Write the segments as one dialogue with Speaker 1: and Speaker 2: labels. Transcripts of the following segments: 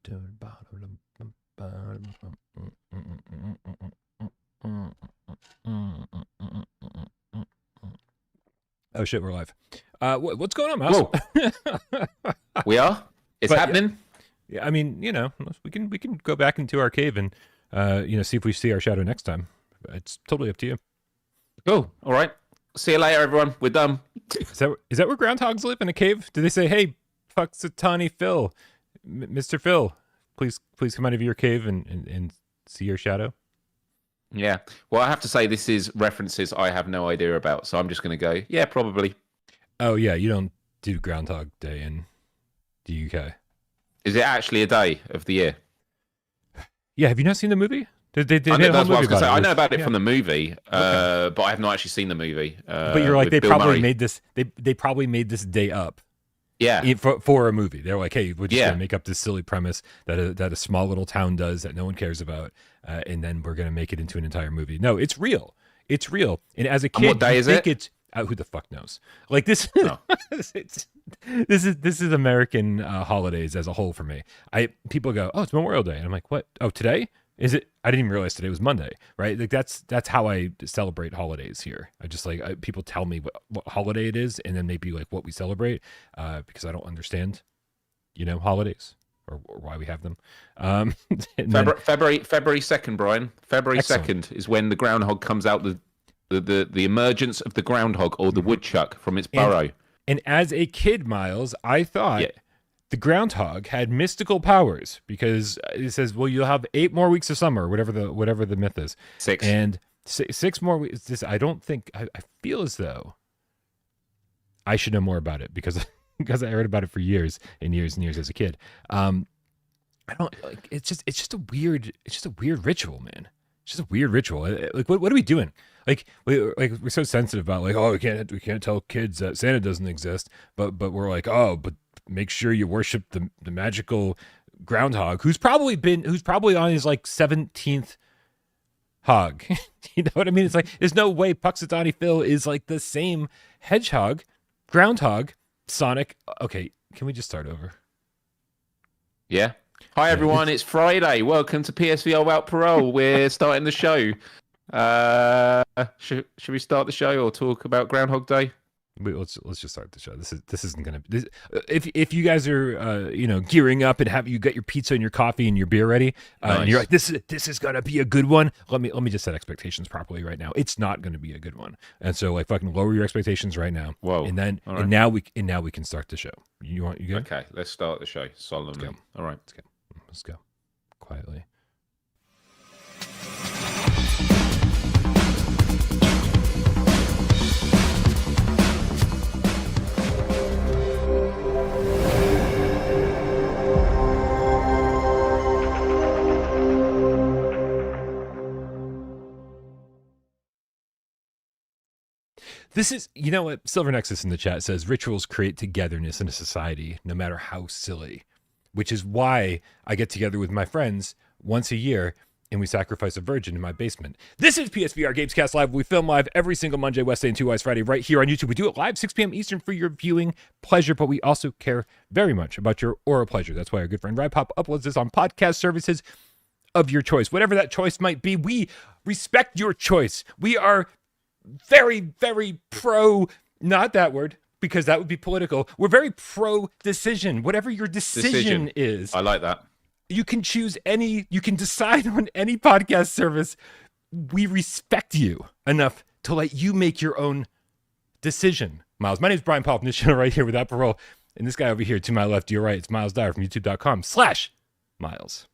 Speaker 1: Oh shit, we're live. What's going on, Mouse?
Speaker 2: We are? It's happening?
Speaker 1: Yeah, I mean, you know, we can go back into our cave and see if we see our shadow next time. It's totally up to you.
Speaker 2: Cool. All right. See you later, everyone. We're done.
Speaker 1: Is that where groundhogs live, in a cave? Do they say, "Hey, Puxatani Phil, Mr. Phil, please come out of your cave and see your shadow"?
Speaker 2: Yeah. Well, I have to say this is references I have no idea about, so I'm just going to go, yeah, probably.
Speaker 1: Oh, yeah, you don't do Groundhog Day in the UK.
Speaker 2: Is it actually a day of the year?
Speaker 1: Yeah, have you not seen the movie? They
Speaker 2: that's what I was going to say. I know about it from the movie,
Speaker 1: okay.
Speaker 2: But I have not actually seen the movie.
Speaker 1: But you're like, they probably made this. They probably made this day up.
Speaker 2: Yeah.
Speaker 1: For a movie, they're like, hey, we're just gonna make up this silly premise that a small little town does that no one cares about, and then we're gonna make it into an entire movie. No, it's real. It's real. And as a kid,
Speaker 2: what day is it?
Speaker 1: It's who the fuck knows? Like this. No. This is American holidays as a whole for me. People go, oh, it's Memorial Day, and I'm like, what? Oh, today? Is it? I didn't even realize today was Monday, right? Like that's how I celebrate holidays here. I just people tell me what holiday it is, and then maybe like what we celebrate, because I don't understand, holidays or why we have them.
Speaker 2: February 2nd, Brian. February 2nd is when the groundhog comes out. The emergence of the groundhog or the woodchuck from its burrow.
Speaker 1: And as a kid, Miles, I thought. Yeah. The groundhog had mystical powers because it says, well, you'll have 8 more weeks of summer, whatever the myth is.
Speaker 2: 6.
Speaker 1: And 6 more weeks. I don't think, I feel as though I should know more about it because I heard about it for years and years and years as a kid. I don't like, it's just a weird ritual, man. It's just a weird ritual. Like, what are we doing? Like we're so sensitive about like, oh, we can't tell kids that Santa doesn't exist, but we're like, oh, but make sure you worship the magical groundhog who's probably on his like 17th hog. You know what I mean? It's like there's no way Puxatani Phil is like the same hedgehog, groundhog, Sonic. Okay, can we just start over?
Speaker 2: Yeah. Hi everyone, it's Friday. Welcome to PSVR without Parole. We're starting the show. Should we start the show or talk about Groundhog Day?
Speaker 1: Let's just start the show. This isn't gonna. If you guys are gearing up and you got your pizza and your coffee and your beer ready, nice. And you're like this is gonna be a good one. Let me just set expectations properly right now. It's not gonna be a good one, and so like fucking lower your expectations right now.
Speaker 2: Whoa!
Speaker 1: And then right. and now we can start the show. You good?
Speaker 2: Okay, let's start the show solemnly. All right,
Speaker 1: let's go quietly. This is, what Silver Nexus in the chat says, rituals create togetherness in a society, no matter how silly, which is why I get together with my friends once a year and we sacrifice a virgin in my basement. This is PSVR GamesCast Live. We film live every single Monday, Wednesday, and 2 Wise Friday right here on YouTube. We do it live 6 p.m. Eastern for your viewing pleasure, but we also care very much about your oral pleasure. That's why our good friend RidePop uploads this on podcast services of your choice. Whatever that choice might be, we respect your choice. We are very, very pro, not that word, because that would be political. We're very pro decision. Whatever your decision is.
Speaker 2: I like that.
Speaker 1: You can choose you can decide on any podcast service. We respect you enough to let you make your own decision. Miles, my name is Brian Paul from this channel right here without Parole. And this guy over here to my left, to your right, it's Miles Dyer from youtube.com/Miles.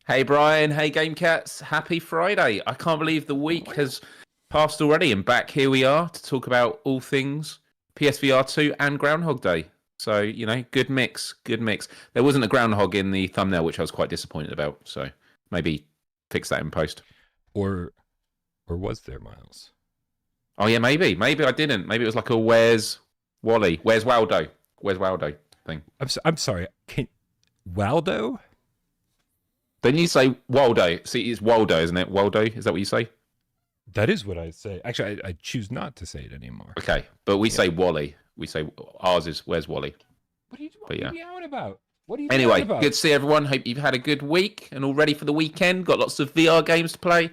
Speaker 2: Hey, Brian. Hey, GameCats. Happy Friday. I can't believe the week has passed already, and back here we are to talk about all things PSVR2 and Groundhog Day. So, good mix. There wasn't a groundhog in the thumbnail, which I was quite disappointed about. So maybe fix that in post.
Speaker 1: Or was there, Miles?
Speaker 2: Oh yeah, maybe I didn't. Maybe it was like a Where's Wally? Where's Waldo thing.
Speaker 1: I'm sorry. Waldo?
Speaker 2: Then you say Waldo. See, it's Waldo, isn't it? Waldo, is that what you say?
Speaker 1: That is what I say. Actually, I choose not to say it anymore.
Speaker 2: Okay, but we say Wally. We say ours is Where's Wally?
Speaker 1: What are you yelling about? What are you talking
Speaker 2: Anyway,
Speaker 1: about?
Speaker 2: good to see everyone. Hope you've had a good week and all ready for the weekend. Got lots of VR games to play.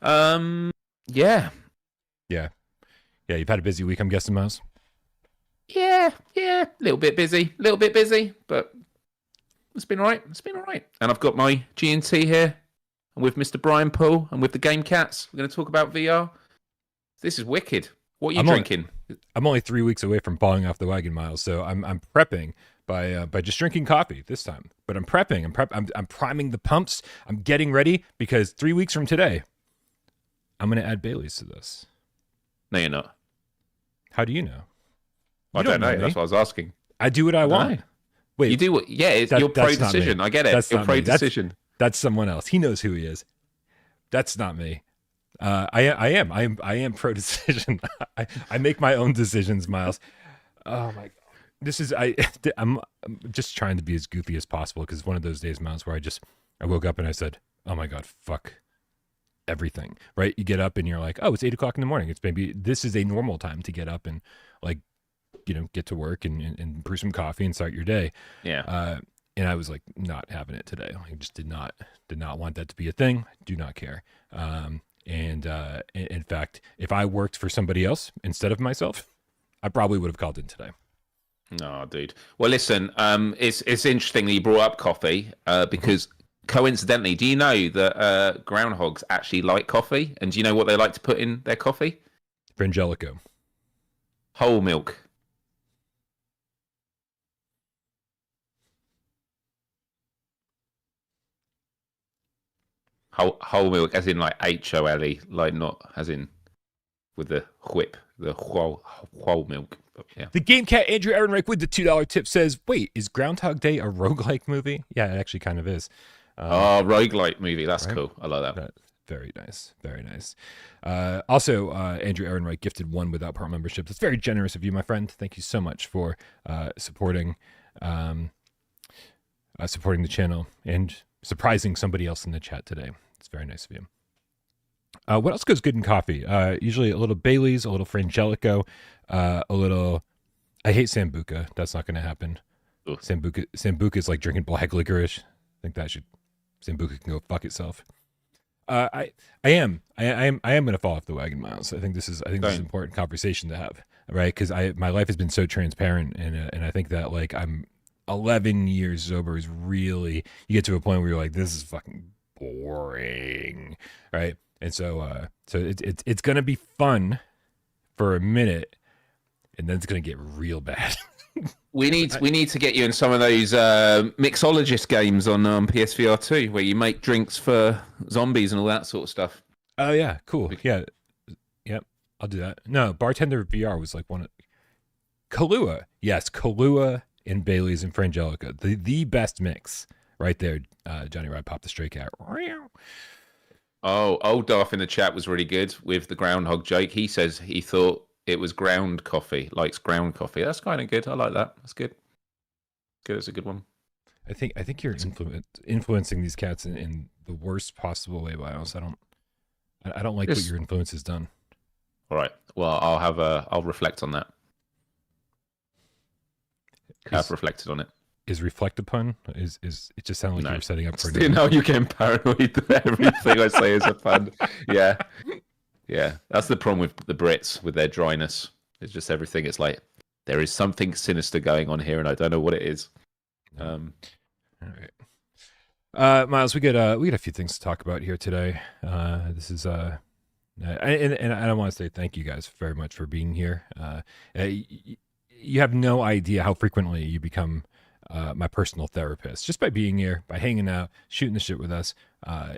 Speaker 2: Yeah.
Speaker 1: Yeah. You've had a busy week, I'm guessing, Miles.
Speaker 2: Yeah. A little bit busy, but it's been all right. And I've got my G&T here. I'm with Mr. Brian Poole and with the Game Cats. We're going to talk about VR. This is wicked. What are you drinking?
Speaker 1: I'm only 3 weeks away from falling off the wagon, Miles. So I'm prepping by just drinking coffee this time. But I'm prepping. I'm priming the pumps. I'm getting ready because 3 weeks from today, I'm going to add Bailey's to this.
Speaker 2: No, you're not.
Speaker 1: How do you know?
Speaker 2: I don't know. That's what I was asking.
Speaker 1: I do what I want.
Speaker 2: Know.
Speaker 1: Wait,
Speaker 2: you do what? Yeah, it's your pro decision. I get it.
Speaker 1: That's
Speaker 2: your pro decision.
Speaker 1: That's someone else. He knows who he is. That's not me. I am pro decision. I make my own decisions, Miles. Oh my god. I'm just trying to be as goofy as possible because it's one of those days, Miles, where I woke up and I said, "Oh my god, fuck everything." Right? You get up and you're like, "Oh, it's 8:00 in the morning. It's maybe this is a normal time to get up and like, get to work and brew some coffee and start your day."
Speaker 2: Yeah.
Speaker 1: And I was like, not having it today. I just did not want that to be a thing. Do not care. And in fact, if I worked for somebody else instead of myself, I probably would have called in today.
Speaker 2: No, dude. Well, listen, it's interesting that you brought up coffee because coincidentally, do you know that groundhogs actually like coffee? And do you know what they like to put in their coffee?
Speaker 1: Frangelico.
Speaker 2: Whole milk. Whole milk, as in like HOLE, like not as in with the whip, the whole milk. But yeah.
Speaker 1: The Game Cat Andrew Ehrenreich with the $2 tip says, "Wait, is Groundhog Day a roguelike movie?" Yeah, it actually kind of is.
Speaker 2: Roguelike movie. That's
Speaker 1: right?
Speaker 2: Cool. I like that.
Speaker 1: Very nice. Very nice. Also, Andrew Ehrenreich gifted one without Parole membership. That's very generous of you, my friend. Thank you so much for supporting the channel and surprising somebody else in the chat today. It's very nice of you. What else goes good in coffee? Usually a little Bailey's, a little Frangelico, a little... I hate Sambuca. That's not going to happen.
Speaker 2: Ooh.
Speaker 1: Sambuca is like drinking black licorice. I think Sambuca can go fuck itself. I am going to fall off the wagon, Miles. I think this is an important conversation to have, right? Because my life has been so transparent, and I think that like I'm 11 years sober is really, you get to a point where you're like, this is fucking boring, right? And so it's gonna be fun for a minute, and then it's gonna get real bad.
Speaker 2: We need to get you in some of those mixologist games on PSVR2 where you make drinks for zombies and all that sort of stuff.
Speaker 1: Oh yeah, cool. Yeah, yep, I'll do that. No, Bartender VR was like one of Kahlua. Yes, Kahlua and Bailey's and Frangelica, the best mix right there. Johnny Rod popped the stray cat.
Speaker 2: Oh, old Darth in the chat was really good with the groundhog joke. He says he thought it was ground coffee, likes ground coffee. That's kind of good. I like that. That's good. Good. It's a good one.
Speaker 1: I think you're influencing these cats in the worst possible way, Miles. I don't like what your influence has done.
Speaker 2: All right. Well, I'll reflect on that. I've reflected on it.
Speaker 1: Is reflect upon? Is it just sounded like you were setting up for?
Speaker 2: Now you're getting paranoid that everything I say is a pun. Yeah. That's the problem with the Brits with their dryness. It's just everything. It's like there is something sinister going on here, and I don't know what it is.
Speaker 1: All right, Miles, we got a few things to talk about here today. This is and I want to say thank you guys very much for being here. You have no idea how frequently you become my personal therapist just by being here, by hanging out, shooting the shit with us.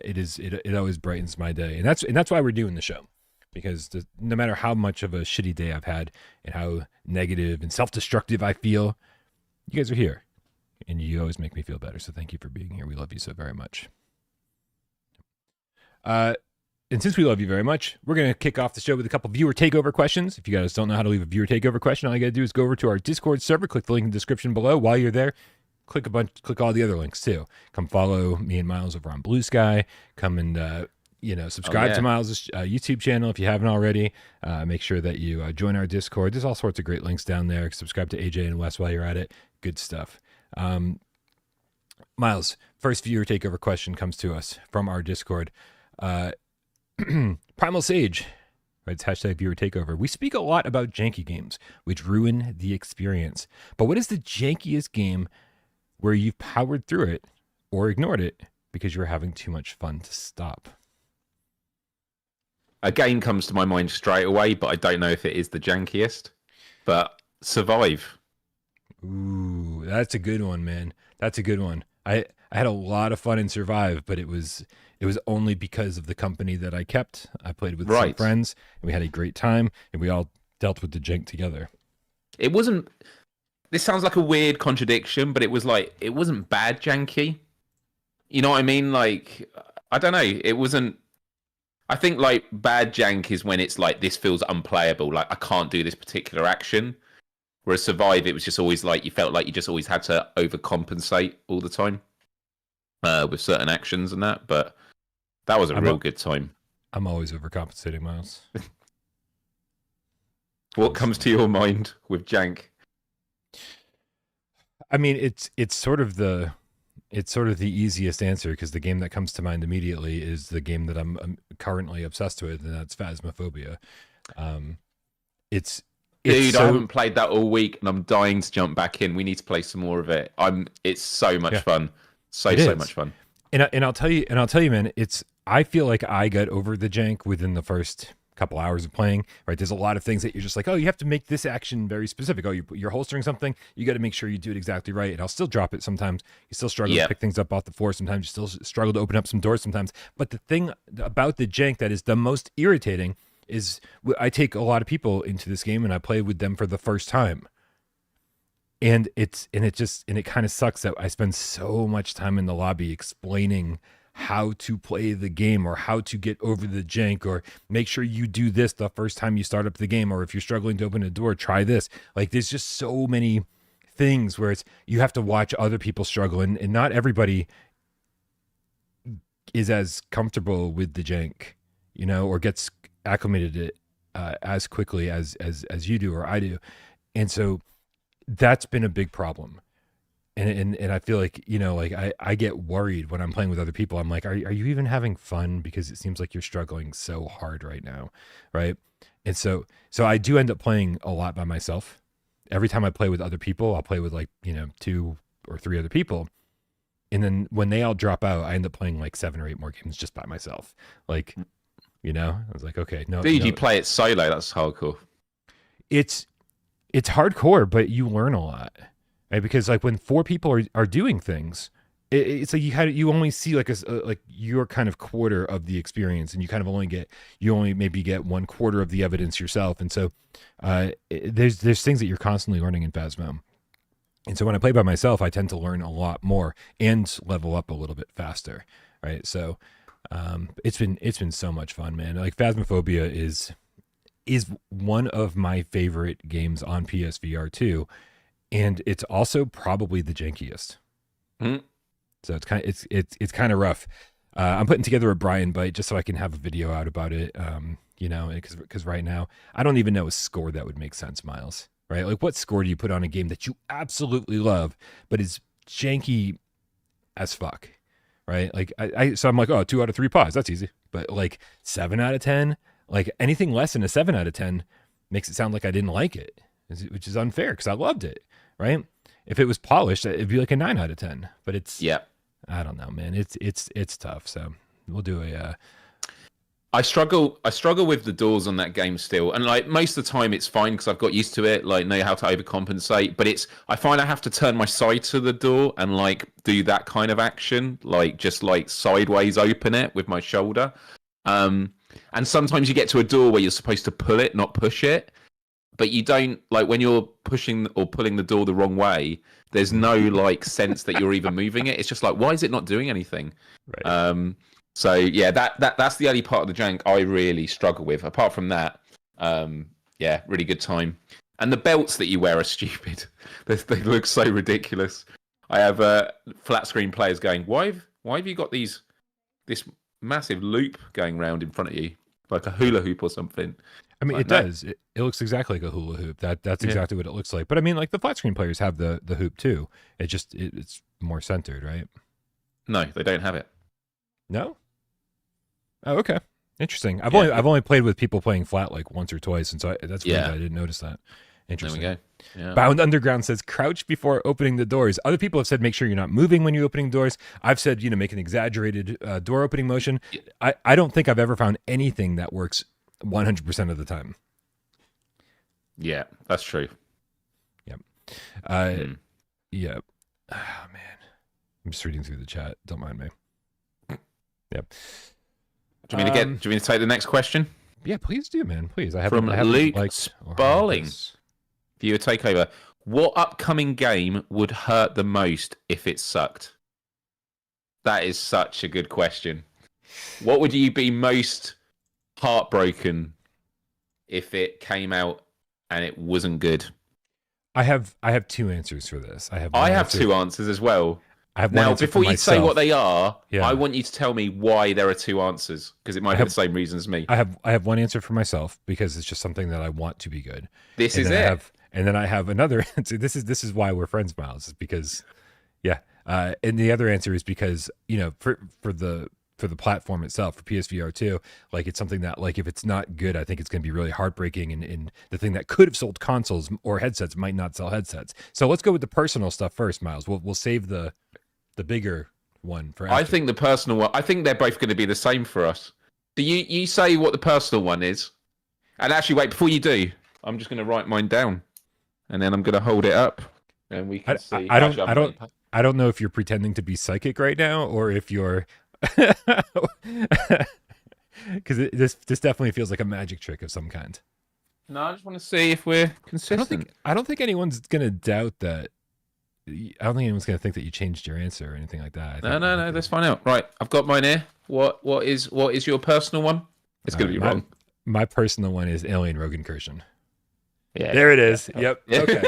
Speaker 1: It always brightens my day, and that's why we're doing the show, because no matter how much of a shitty day I've had and how negative and self-destructive I feel, you guys are here, and you always make me feel better. So thank you for being here. We love you so very much. And since we love you very much, we're going to kick off the show with a couple viewer takeover questions. If you guys don't know how to leave a viewer takeover question, all you got to do is go over to our Discord server, click the link in the description below. While you're there, click all the other links too. Come follow me and Miles over on Blue Sky. Come and subscribe to Miles' YouTube channel if you haven't already. Make sure that you join our Discord. There's all sorts of great links down there. Subscribe to AJ and Wes while you're at it. Good stuff. Miles, first viewer takeover question comes to us from our Discord. Uh, Primal Sage writes hashtag viewer takeover. We speak a lot about janky games, which ruin the experience. But what is the jankiest game where you've powered through it or ignored it because you were having too much fun to stop?
Speaker 2: A game comes to my mind straight away, but I don't know if it is the jankiest. But Survive.
Speaker 1: Ooh, that's a good one, man. That's a good one. I had a lot of fun in Survive, but it was only because of the company that I kept. I played with some friends, and we had a great time, and we all dealt with the jank together.
Speaker 2: It wasn't. This sounds like a weird contradiction, but it was like it wasn't bad janky. You know what I mean? Like I don't know. It wasn't. I think like bad jank is when it's like this feels unplayable. Like I can't do this particular action. Whereas Survive, it was just always like you felt like you just always had to overcompensate all the time with certain actions and that. But that was a real good time.
Speaker 1: I'm always overcompensating, Miles.
Speaker 2: What comes to your mind with jank?
Speaker 1: I mean, it's sort of the easiest answer because the game that comes to mind immediately is the game that I'm currently obsessed with, and that's Phasmophobia.
Speaker 2: Dude, I haven't played that all week, and I'm dying to jump back in. We need to play some more of it. It's so much fun, so much fun.
Speaker 1: And I'll tell you, man. I feel like I got over the jank within the first couple hours of playing. Right, there's a lot of things that you're just like, oh, you have to make this action very specific. Oh, you're holstering something, you got to make sure you do it exactly right. And I'll still drop it sometimes. You still struggle to pick things up off the floor. Sometimes you still struggle to open up some doors. Sometimes, but the thing about the jank that is the most irritating is I take a lot of people into this game and I play with them for the first time. And it kind of sucks that I spend so much time in the lobby explaining how to play the game or how to get over the jank or make sure you do this the first time you start up the game. Or if you're struggling to open a door, try this. Like there's just so many things where you have to watch other people struggle and not everybody is as comfortable with the jank, or gets acclimated to it as quickly as you do or I do. And so that's been a big problem. And I feel like, I get worried when I'm playing with other people. I'm like, are you even having fun? Because it seems like you're struggling so hard right now. Right. And so I do end up playing a lot by myself. Every time I play with other people, I'll play with 2 or 3 other people. And then when they all drop out, I end up playing 7 or 8 more games just by myself. I was like, okay, no.
Speaker 2: Dude, you play it solo. That's hardcore.
Speaker 1: It's hardcore, but you learn a lot, right? Because when 4 people are doing things, it's like you only see your kind of quarter of the experience, and you only maybe get 1/4 of the evidence yourself. And so there's things that you're constantly learning in Phasmo. And so when I play by myself, I tend to learn a lot more and level up a little bit faster, right? So it's been so much fun, man. Phasmophobia is one of my favorite games on PSVR2, and it's also probably the jankiest. So it's kind of rough. I'm putting together a Brian bite just so I can have a video out about it. Because right now I don't even know a score that would make sense, Miles. Right? What score do you put on a game that you absolutely love but is janky as fuck? Right? So I'm like, oh, 2 out of 3 paws. That's easy. But 7 out of 10, anything less than a 7 out of 10 makes it sound like I didn't like it, which is unfair because I loved it. Right? If it was polished, it'd be a 9 out of 10. But I don't know, man. It's tough. So we'll do a.
Speaker 2: I struggle with the doors on that game still, and most of the time it's fine because I've got used to it, know how to overcompensate. But I find I have to turn my side to the door and do that kind of action, just sideways open it with my shoulder. And sometimes you get to a door where you're supposed to pull it, not push it, but you don't when you're pushing or pulling the door the wrong way. There's no sense that you're even moving it. It's just why is it not doing anything?
Speaker 1: Right.
Speaker 2: So yeah, that's the only part of the jank I really struggle with. Apart from that, really good time. And the belts that you wear are stupid. They look so ridiculous. I have flat screen players going, why have you got this massive loop going round in front of you? like a hula hoop or something.
Speaker 1: I mean,
Speaker 2: Like,
Speaker 1: it
Speaker 2: no.
Speaker 1: does. It looks exactly like a hula hoop. That's exactly what it looks like. But I mean, like the flat screen players have the hoop too. It's more centered, right?
Speaker 2: No, they don't have it.
Speaker 1: No. Oh, okay. Interesting. I've
Speaker 2: Yeah.
Speaker 1: only played with people playing flat like once or twice, and so that's weird that I didn't notice that.
Speaker 2: There we
Speaker 1: Interesting.
Speaker 2: go. Yeah.
Speaker 1: Bound Underground says crouch before opening the doors. Other people have said make sure you're not moving when you're opening doors. I've said make an exaggerated door opening motion. I don't think I've ever found anything that works 100% of the time.
Speaker 2: Yeah, that's true.
Speaker 1: Yep.
Speaker 2: Hmm.
Speaker 1: Yeah. Oh, man. I'm just reading through the chat. Don't mind me. Yep.
Speaker 2: Do you mean to take the next question?
Speaker 1: Yeah, please do, man. Please. I
Speaker 2: From
Speaker 1: haven't
Speaker 2: Luke
Speaker 1: liked or heard
Speaker 2: Sparling.
Speaker 1: this.
Speaker 2: Viewer Takeover. What upcoming game would hurt the most if it sucked? That is such a good question. What would you be most heartbroken if it came out and it wasn't good?
Speaker 1: I have two answers for this. I
Speaker 2: have two answers as well.
Speaker 1: I have one
Speaker 2: now,
Speaker 1: answer
Speaker 2: before
Speaker 1: for
Speaker 2: you say
Speaker 1: myself.
Speaker 2: what they are,
Speaker 1: Yeah.
Speaker 2: I want you to tell me why there are two answers, because it might be the same reason as me.
Speaker 1: I have one answer for myself because it's just something that I want to be good.
Speaker 2: This
Speaker 1: and
Speaker 2: is
Speaker 1: then
Speaker 2: it.
Speaker 1: And then I have another answer. This is why we're friends, Miles. Is because, yeah. And the other answer is because for the platform itself, for PSVR2, like it's something that like if it's not good, I think it's going to be really heartbreaking. And the thing that could have sold consoles or headsets might not sell headsets. So let's go with the personal stuff first, Miles. We'll save the bigger one for after.
Speaker 2: I think the personal one. I think they're both going to be the same for us. Do you say what the personal one is? And actually, wait, before you do, I'm just going to write mine down, and then I'm going to hold it up, and we can see.
Speaker 1: I don't know if you're pretending to be psychic right now or if you're, because this definitely feels like a magic trick of some kind.
Speaker 2: No, I just want to see if we're consistent.
Speaker 1: I don't think anyone's going to doubt that. I don't think anyone's going to think that you changed your answer or anything like that.
Speaker 2: No. Let's find out. Right, I've got mine here. What is your personal one? It's going to be wrong.
Speaker 1: My personal one is Alien Rogue Incursion.
Speaker 2: Yeah,
Speaker 1: there it is.
Speaker 2: Yeah.
Speaker 1: Yep. Okay.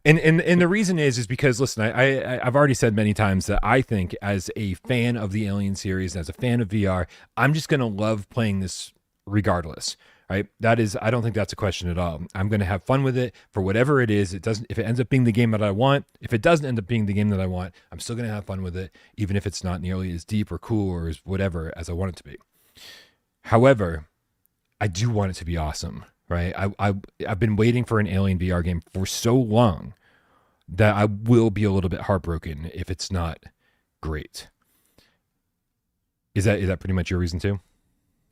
Speaker 1: And the reason is because listen, I've already said many times that I think as a fan of the Alien series, as a fan of VR, I'm just going to love playing this regardless. Right? I don't think that's a question at all. I'm going to have fun with it for whatever it is. If it ends up being the game that I want, if it doesn't end up being the game that I want, I'm still going to have fun with it, even if it's not nearly as deep or cool or as whatever as I want it to be. However, I do want it to be awesome, right? I've been waiting for an Alien VR game for so long that I will be a little bit heartbroken if it's not great. Is that pretty much your reason too?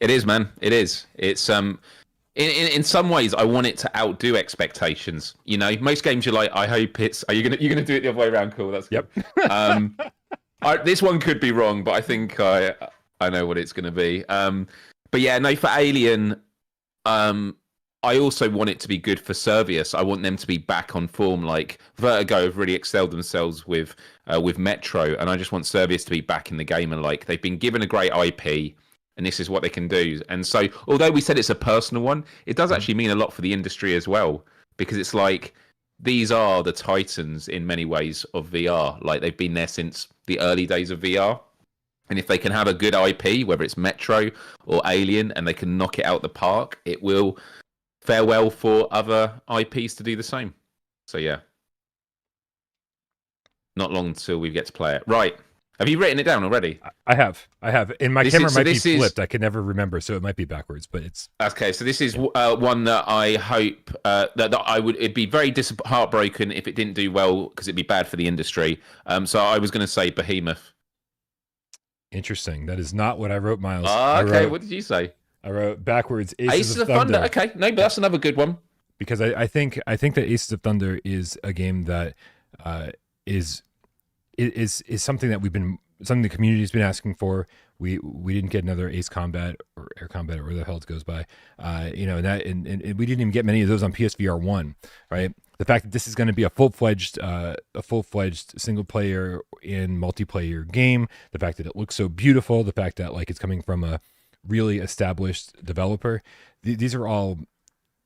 Speaker 2: It is, man. It is. It's in some ways I want it to outdo expectations. Most games you're like, I hope it's. You're gonna do it the other way around. Cool. That's good. Yep. This one could be wrong, but I think I know what it's gonna be. But yeah, no, for Alien, I also want it to be good for Servius. I want them to be back on form. Like Vertigo have really excelled themselves with Metro, and I just want Servius to be back in the game. And like they've been given a great IP. And this is what they can do. And so, although we said it's a personal one, it does actually mean a lot for the industry as well. Because it's like, these are the titans in many ways of VR. Like, they've been there since the early days of VR. And if they can have a good IP, whether it's Metro or Alien, and they can knock it out the park, it will fare well for other IPs to do the same. So, yeah. Not long until we get to play it. Right. Have you written it down already?
Speaker 1: I have. And my camera might be flipped. I can never remember, so it might be backwards, but it's...
Speaker 2: Okay, so this is one that I hope that I would... It'd be very heartbroken if it didn't do well, because it'd be bad for the industry. So I was going to say Behemoth.
Speaker 1: Interesting. That is not what I wrote, Miles.
Speaker 2: Okay, what did you say?
Speaker 1: I wrote backwards
Speaker 2: Aces of Thunder. Okay, no, but that's another good one.
Speaker 1: Because I think that Aces of Thunder is a game that is something that something the community's been asking for. We didn't get another Ace Combat or Air Combat or where the hell it goes by, and we didn't even get many of those on PSVR 1, right? The fact that this is going to be a full-fledged single player and multiplayer game, the fact that it looks so beautiful, the fact that like it's coming from a really established developer, these are all,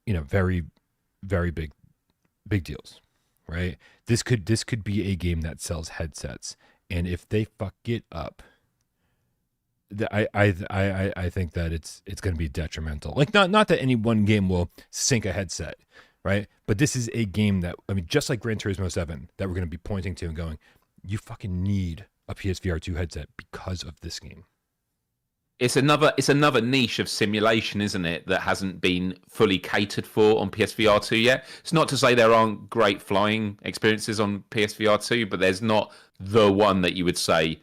Speaker 1: very, very big deals, right? This could be a game that sells headsets, and if they fuck it up, I think that it's going to be detrimental. Like not that any one game will sink a headset, right? But this is a game that, I mean, just like Gran Turismo 7, that we're going to be pointing to and going, you fucking need a PSVR2 headset because of this game.
Speaker 2: It's another niche of simulation, isn't it, that hasn't been fully catered for on PSVR2 yet. It's not to say there aren't great flying experiences on PSVR2, but there's not the one that you would say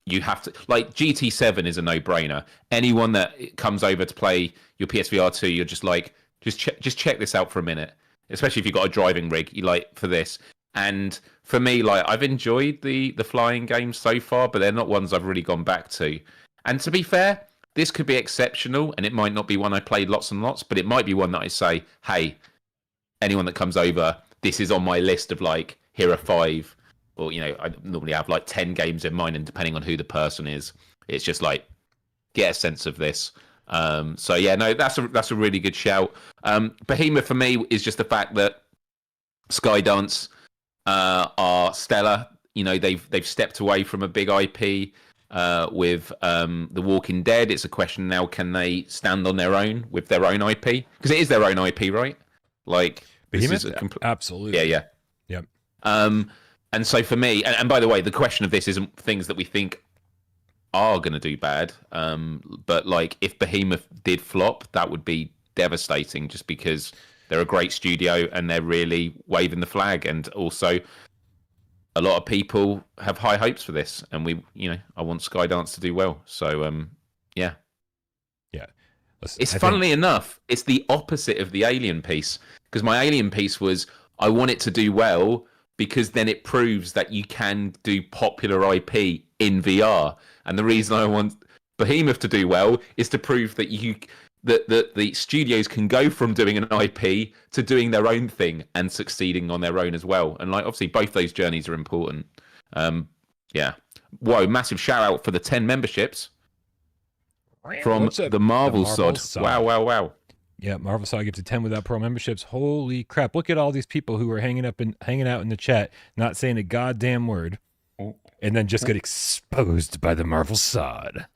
Speaker 2: you have to. Like GT7 is a no-brainer. Anyone that comes over to play your PSVR2, you're just like, just check this out for a minute. Especially if you've got a driving rig, you like for this. And for me, like, I've enjoyed the flying games so far, but they're not ones I've really gone back to. And to be fair, this could be exceptional, and it might not be one I played lots and lots, but it might be one that I say, hey, anyone that comes over, this is on my list of, like, here are 5. Or, you know, I normally have, like, 10 games in mind, and depending on who the person is, it's just, like, get a sense of this. So, yeah, no, that's a really good shout. Behemoth, for me, is just the fact that Skydance are stellar. You know, they've stepped away from a big IP. With The Walking Dead, it's a question now, can they stand on their own with their own IP? Because it is their own IP, right? Like,
Speaker 1: Behemoth? Absolutely.
Speaker 2: Yeah.
Speaker 1: Yep.
Speaker 2: And so for me, and by the way, the question of this isn't things that we think are going to do bad. But like, if Behemoth did flop, that would be devastating just because they're a great studio and they're really waving the flag. And also, a lot of people have high hopes for this, and I want Skydance to do well. So, yeah.
Speaker 1: Listen,
Speaker 2: it's funnily enough, it's the opposite of the Alien piece, because my Alien piece was I want it to do well because then it proves that you can do popular IP in VR. And the reason I want Behemoth to do well is to prove that that the studios can go from doing an IP to doing their own thing and succeeding on their own as well. And like, obviously both those journeys are important. Yeah. Whoa, massive shout out for the 10 memberships from the MarvelSod. Wow.
Speaker 1: Yeah, MarvelSod gives a 10 without pro memberships. Holy crap. Look at all these people who are hanging out in the chat, not saying a goddamn word, and then just get exposed by the MarvelSod.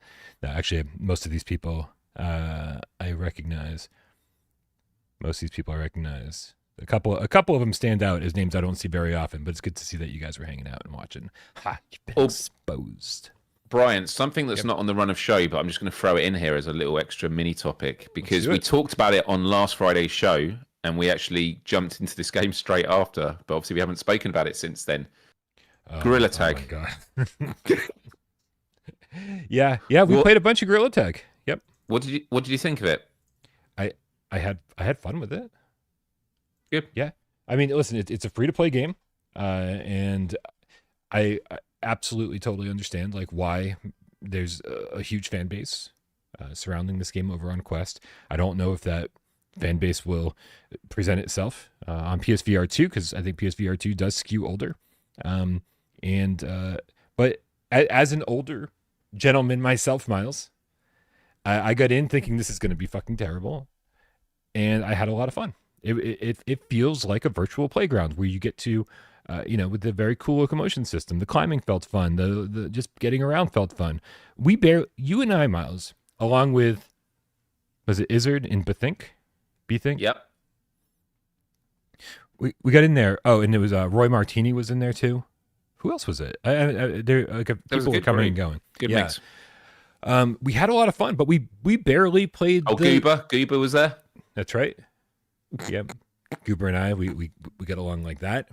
Speaker 1: Now, actually, most of these people I recognize. Most of these people I recognize. A couple of them stand out as names I don't see very often, but it's good to see that you guys were hanging out and watching. Ha, you've been exposed.
Speaker 2: Brian, something that's not on the run of show, but I'm just going to throw it in here as a little extra mini topic, because we talked about it on last Friday's show, and we actually jumped into this game straight after, but obviously we haven't spoken about it since then. Gorilla Tag.
Speaker 1: Oh my God. yeah, we played a bunch of Gorilla Tag. Yep.
Speaker 2: What did you think of it?
Speaker 1: I had fun with it.
Speaker 2: Good.
Speaker 1: Yeah. I mean, listen, it's a free to play game, and I absolutely totally understand like why there's a huge fan base surrounding this game over on Quest. I don't know if that fan base will present itself on PSVR2, because I think PSVR2 does skew older. But as an older gentleman myself, Miles, I got in thinking this is going to be fucking terrible, and I had a lot of fun. It feels like a virtual playground where you get to, with the very cool locomotion system. The climbing felt fun. The just getting around felt fun. You and I, Miles, along with, was it Izzard and Bethink?
Speaker 2: Yep.
Speaker 1: We got in there. Oh, and it was Roy Martini was in there too. Who else was it? People were coming and going.
Speaker 2: Good mix.
Speaker 1: We had a lot of fun, but we barely played.
Speaker 2: Goober was there.
Speaker 1: That's right. Yep. Goober and I, we get along like that.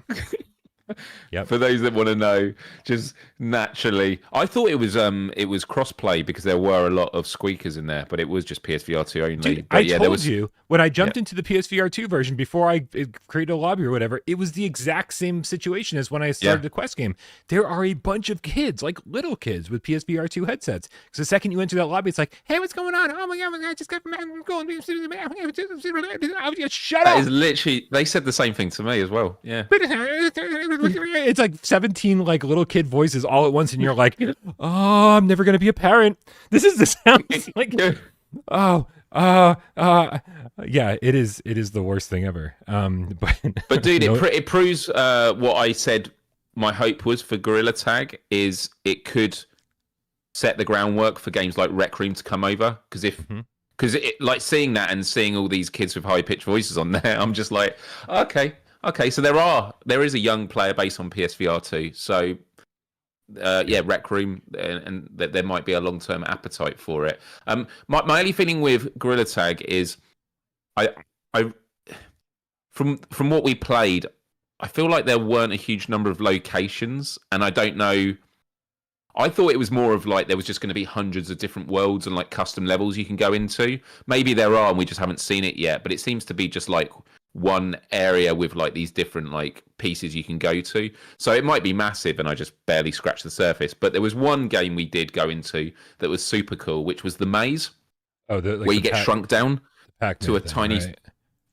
Speaker 1: Yep.
Speaker 2: For those that want to know, just naturally, I thought it was cross-play because there were a lot of Squeakers in there, but it was just PSVR2 only.
Speaker 1: Dude, I told you when I jumped into the PSVR2 version before I created a lobby or whatever, it was the exact same situation as when I started the Quest game. There are a bunch of kids, like little kids, with PSVR2 headsets. Because the second you enter that lobby, it's like, hey, what's going on? Oh my god, I just got from shut up.
Speaker 2: That is literally, they said the same thing to me as well. Yeah.
Speaker 1: It's like 17 like little kid voices all at once, and you're like, oh, I'm never gonna be a parent. This is the sound like yeah, it is the worst thing ever.
Speaker 2: But dude, it proves what I said my hope was for Gorilla Tag is it could set the groundwork for games like Rec Room to come over. Because like seeing that and seeing all these kids with high pitched voices on there, I'm just like, okay. So there is a young player base on PSVR2. So Rec Room, and there might be a long term appetite for it. My only feeling with Gorilla Tag is, I from what we played, I feel like there weren't a huge number of locations, and I don't know. I thought it was more of like there was just going to be hundreds of different worlds and like custom levels you can go into. Maybe there are, and we just haven't seen it yet. But it seems to be just like one area with like these different like pieces you can go to. So it might be massive, and I just barely scratched the surface. But there was one game we did go into that was super cool, which was the maze.
Speaker 1: Oh,
Speaker 2: where you get shrunk down to a
Speaker 1: thing,
Speaker 2: tiny.
Speaker 1: Right?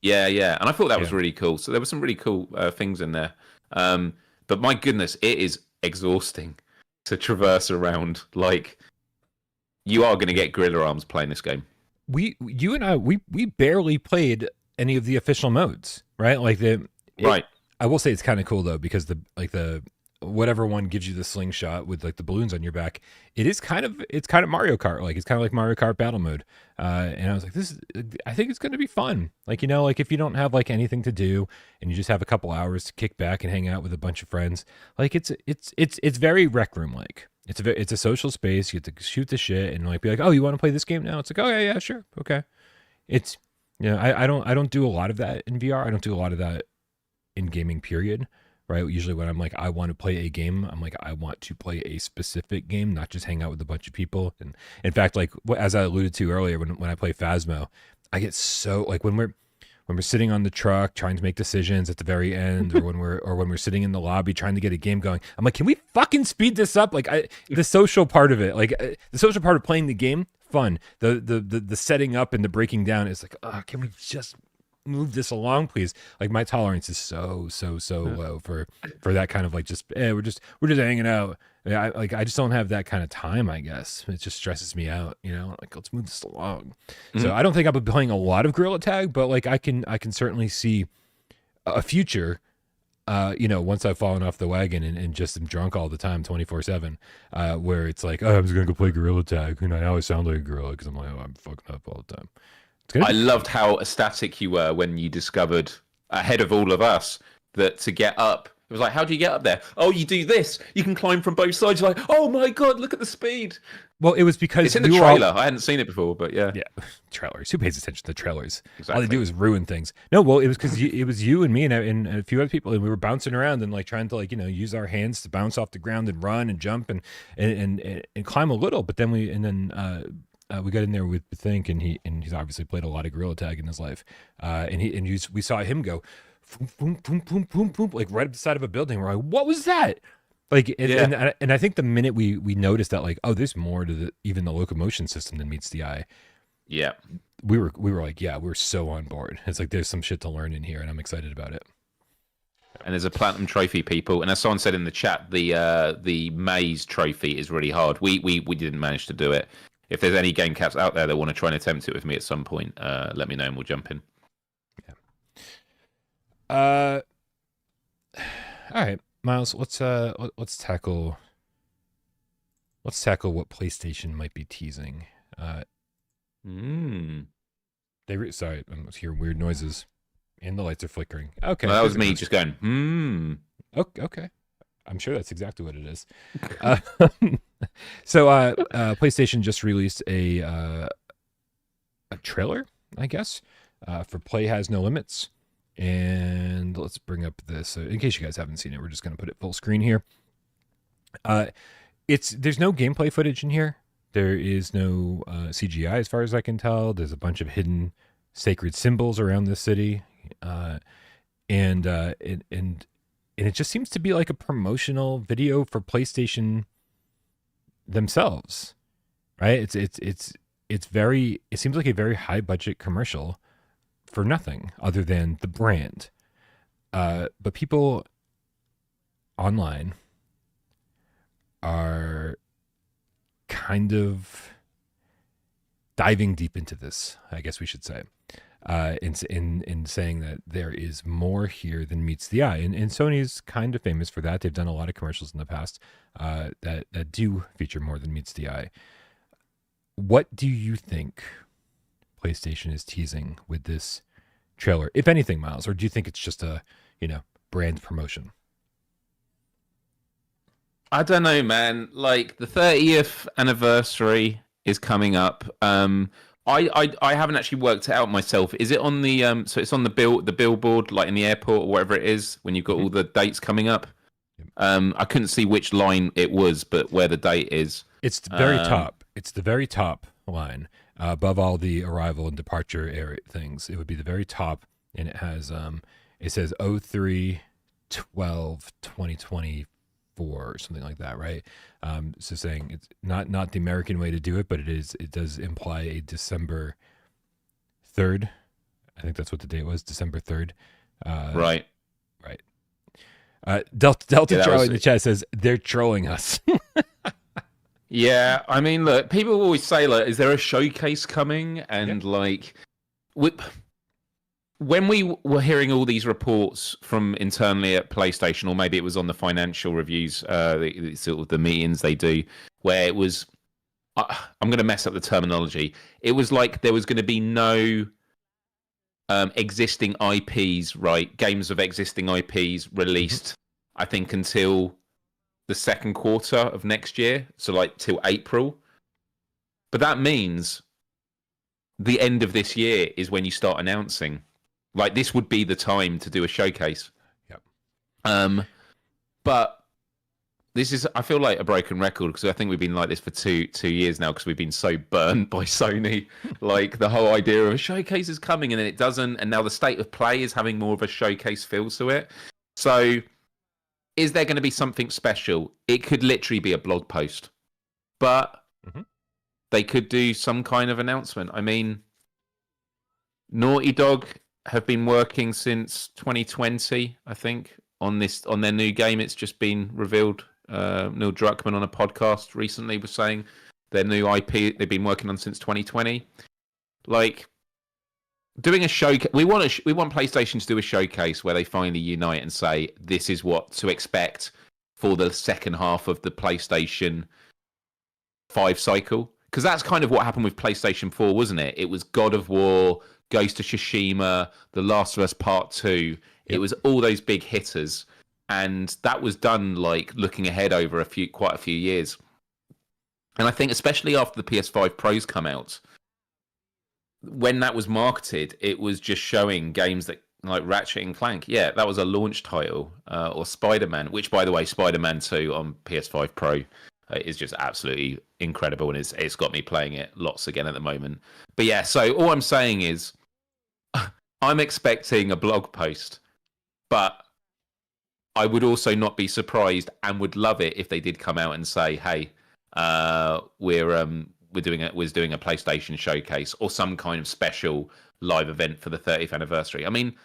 Speaker 2: Yeah, and I thought that was really cool. So there were some really cool things in there. But my goodness, it is exhausting to traverse around. Like, you are going to get gorilla arms playing this game.
Speaker 1: You and I, we barely played any of the official modes, right? Like
Speaker 2: right.
Speaker 1: I will say it's kind of cool though, because the whatever one gives you the slingshot with like the balloons on your back, it's kind of Mario Kart. Like, it's kind of like Mario Kart battle mode. And I was like, I think it's going to be fun. Like, like if you don't have like anything to do and you just have a couple hours to kick back and hang out with a bunch of friends, like it's very Rec Room like. It's a social space. You get to shoot the shit and like be like, oh, you want to play this game now? It's like, oh yeah, sure, okay. It's I don't do a lot of that in VR. I don't do a lot of that in gaming, period. Right? Usually when I'm like, I want to play a game, I'm like, I want to play a specific game, not just hang out with a bunch of people. And in fact, like as I alluded to earlier, when I play Phasmo, I get so like when we're sitting on the truck trying to make decisions at the very end, or when we're sitting in the lobby trying to get a game going, I'm like, can we fucking speed this up? Like the social part of it, like the social part of playing the game, fun. The setting up and the breaking down is like, can we just move this along, please? Like, my tolerance is so low for that kind of like, just we're just hanging out. I just don't have that kind of time, I guess. It just stresses me out, like, let's move this along. Mm-hmm. So I don't think I'll be playing a lot of Gorilla Tag, but like I can certainly see a future, once I've fallen off the wagon and just am drunk all the time 24/7, where it's like, oh, I'm just gonna go play Gorilla Tag. I always sound like a gorilla because I'm like, oh, I'm fucking up all the time.
Speaker 2: I loved how ecstatic you were when you discovered, ahead of all of us, that to get up, it was like, how do you get up there? Oh, you do this. You can climb from both sides. You're like, oh my God, look at the speed.
Speaker 1: Well, it was because
Speaker 2: it's in the trailer. I hadn't seen it before, but yeah.
Speaker 1: Yeah, trailers. Who pays attention to trailers?
Speaker 2: Exactly.
Speaker 1: All they do is ruin things. No, well, it was because it was you and me and a few other people, and we were bouncing around and like trying to like use our hands to bounce off the ground and run and jump and climb a little. But then we got in there with Think, and he's obviously played a lot of Gorilla Tag in his life, we saw him go, boom, boom, boom, boom, boom, like right up the side of a building. We're like, what was that? Like, and I think the minute we noticed that, like, oh, there's more to even the locomotion system than meets the eye.
Speaker 2: Yeah,
Speaker 1: we were like, yeah, we're so on board. It's like there's some shit to learn in here, and I'm excited about it.
Speaker 2: And there's a platinum trophy, people. And as someone said in the chat, the maze trophy is really hard. We didn't manage to do it. If there's any game caps out there that want to try and attempt it with me at some point, let me know and we'll jump in.
Speaker 1: Yeah. All right, Miles. Let's tackle what PlayStation might be teasing. Sorry, I'm hearing weird noises, and the lights are flickering. Okay,
Speaker 2: well, that was me just going.
Speaker 1: Okay. I'm sure that's exactly what it is. So PlayStation just released a trailer, I guess, for Play Has No Limits. And let's bring up this. In case you guys haven't seen it, we're just going to put it full screen here. There's no gameplay footage in here. There is no CGI as far as I can tell. There's a bunch of hidden sacred symbols around this city. And it just seems to be like a promotional video for PlayStation themselves, right? It seems like a very high budget commercial for nothing other than the brand. But people online are kind of diving deep into this, I guess we should say. in saying that there is more here than meets the eye, and Sony's kind of famous for that. They've done a lot of commercials in the past that do feature more than meets the eye. What do you think PlayStation is teasing with this trailer, if anything, Miles? Or do you think it's just a, brand promotion?
Speaker 2: I don't know, man. Like, the 30th anniversary is coming up. I haven't actually worked it out myself. Is it on the so it's on the billboard, like in the airport or wherever it is, when you've got all the dates coming up? I couldn't see which line it was, but where the date is.
Speaker 1: It's the very top. It's the very top line, above all the arrival and departure area things. It would be the very top, and it has it says 03/12/2024 or something like that, right? So saying it's not the American way to do it, but it does imply a December 3rd. I think that's what the date was, December 3rd.
Speaker 2: Right.
Speaker 1: Delta Charlie in the chat says they're trolling us.
Speaker 2: Yeah, I mean, look, people always say, like, is there a showcase coming? And when we were hearing all these reports from internally at PlayStation, or maybe it was on the financial reviews, sort of the meetings they do, where it was, I'm going to mess up the terminology. It was like there was going to be no existing IPs, right? Games of existing IPs released, I think, until the second quarter of next year, so like till April. But that means the end of this year is when you start announcing. Like, this would be the time to do a showcase.
Speaker 1: Yep.
Speaker 2: But this is, I feel like, a broken record, because I think we've been like this for two years now, because we've been so burnt by Sony. Like, the whole idea of a showcase is coming and then it doesn't, and now the state of play is having more of a showcase feel to it. So is there going to be something special? It could literally be a blog post, but they could do some kind of announcement. I mean, Naughty Dog have been working since 2020, I think, on their new game. It's just been revealed. Neil Druckmann on a podcast recently was saying their new IP they've been working on since 2020. Like, doing a showcase, we want PlayStation to do a showcase where they finally unite and say this is what to expect for the second half of the PlayStation 5 cycle, because that's kind of what happened with PlayStation 4, wasn't it? It was God of War, Ghost of Tsushima, The Last of Us Part 2. It was all those big hitters, and that was done like looking ahead over quite a few years. And I think especially after the PS5 Pros come out, when that was marketed, it was just showing games that, like Ratchet and Clank. Yeah, that was a launch title. Or Spider-Man, which, by the way, Spider-Man 2 on PS5 Pro is just absolutely incredible, and it's got me playing it lots again at the moment. But yeah, so all I'm saying is I'm expecting a blog post, but I would also not be surprised and would love it if they did come out and say, hey, we're doing a PlayStation showcase or some kind of special live event for the 30th anniversary. I mean,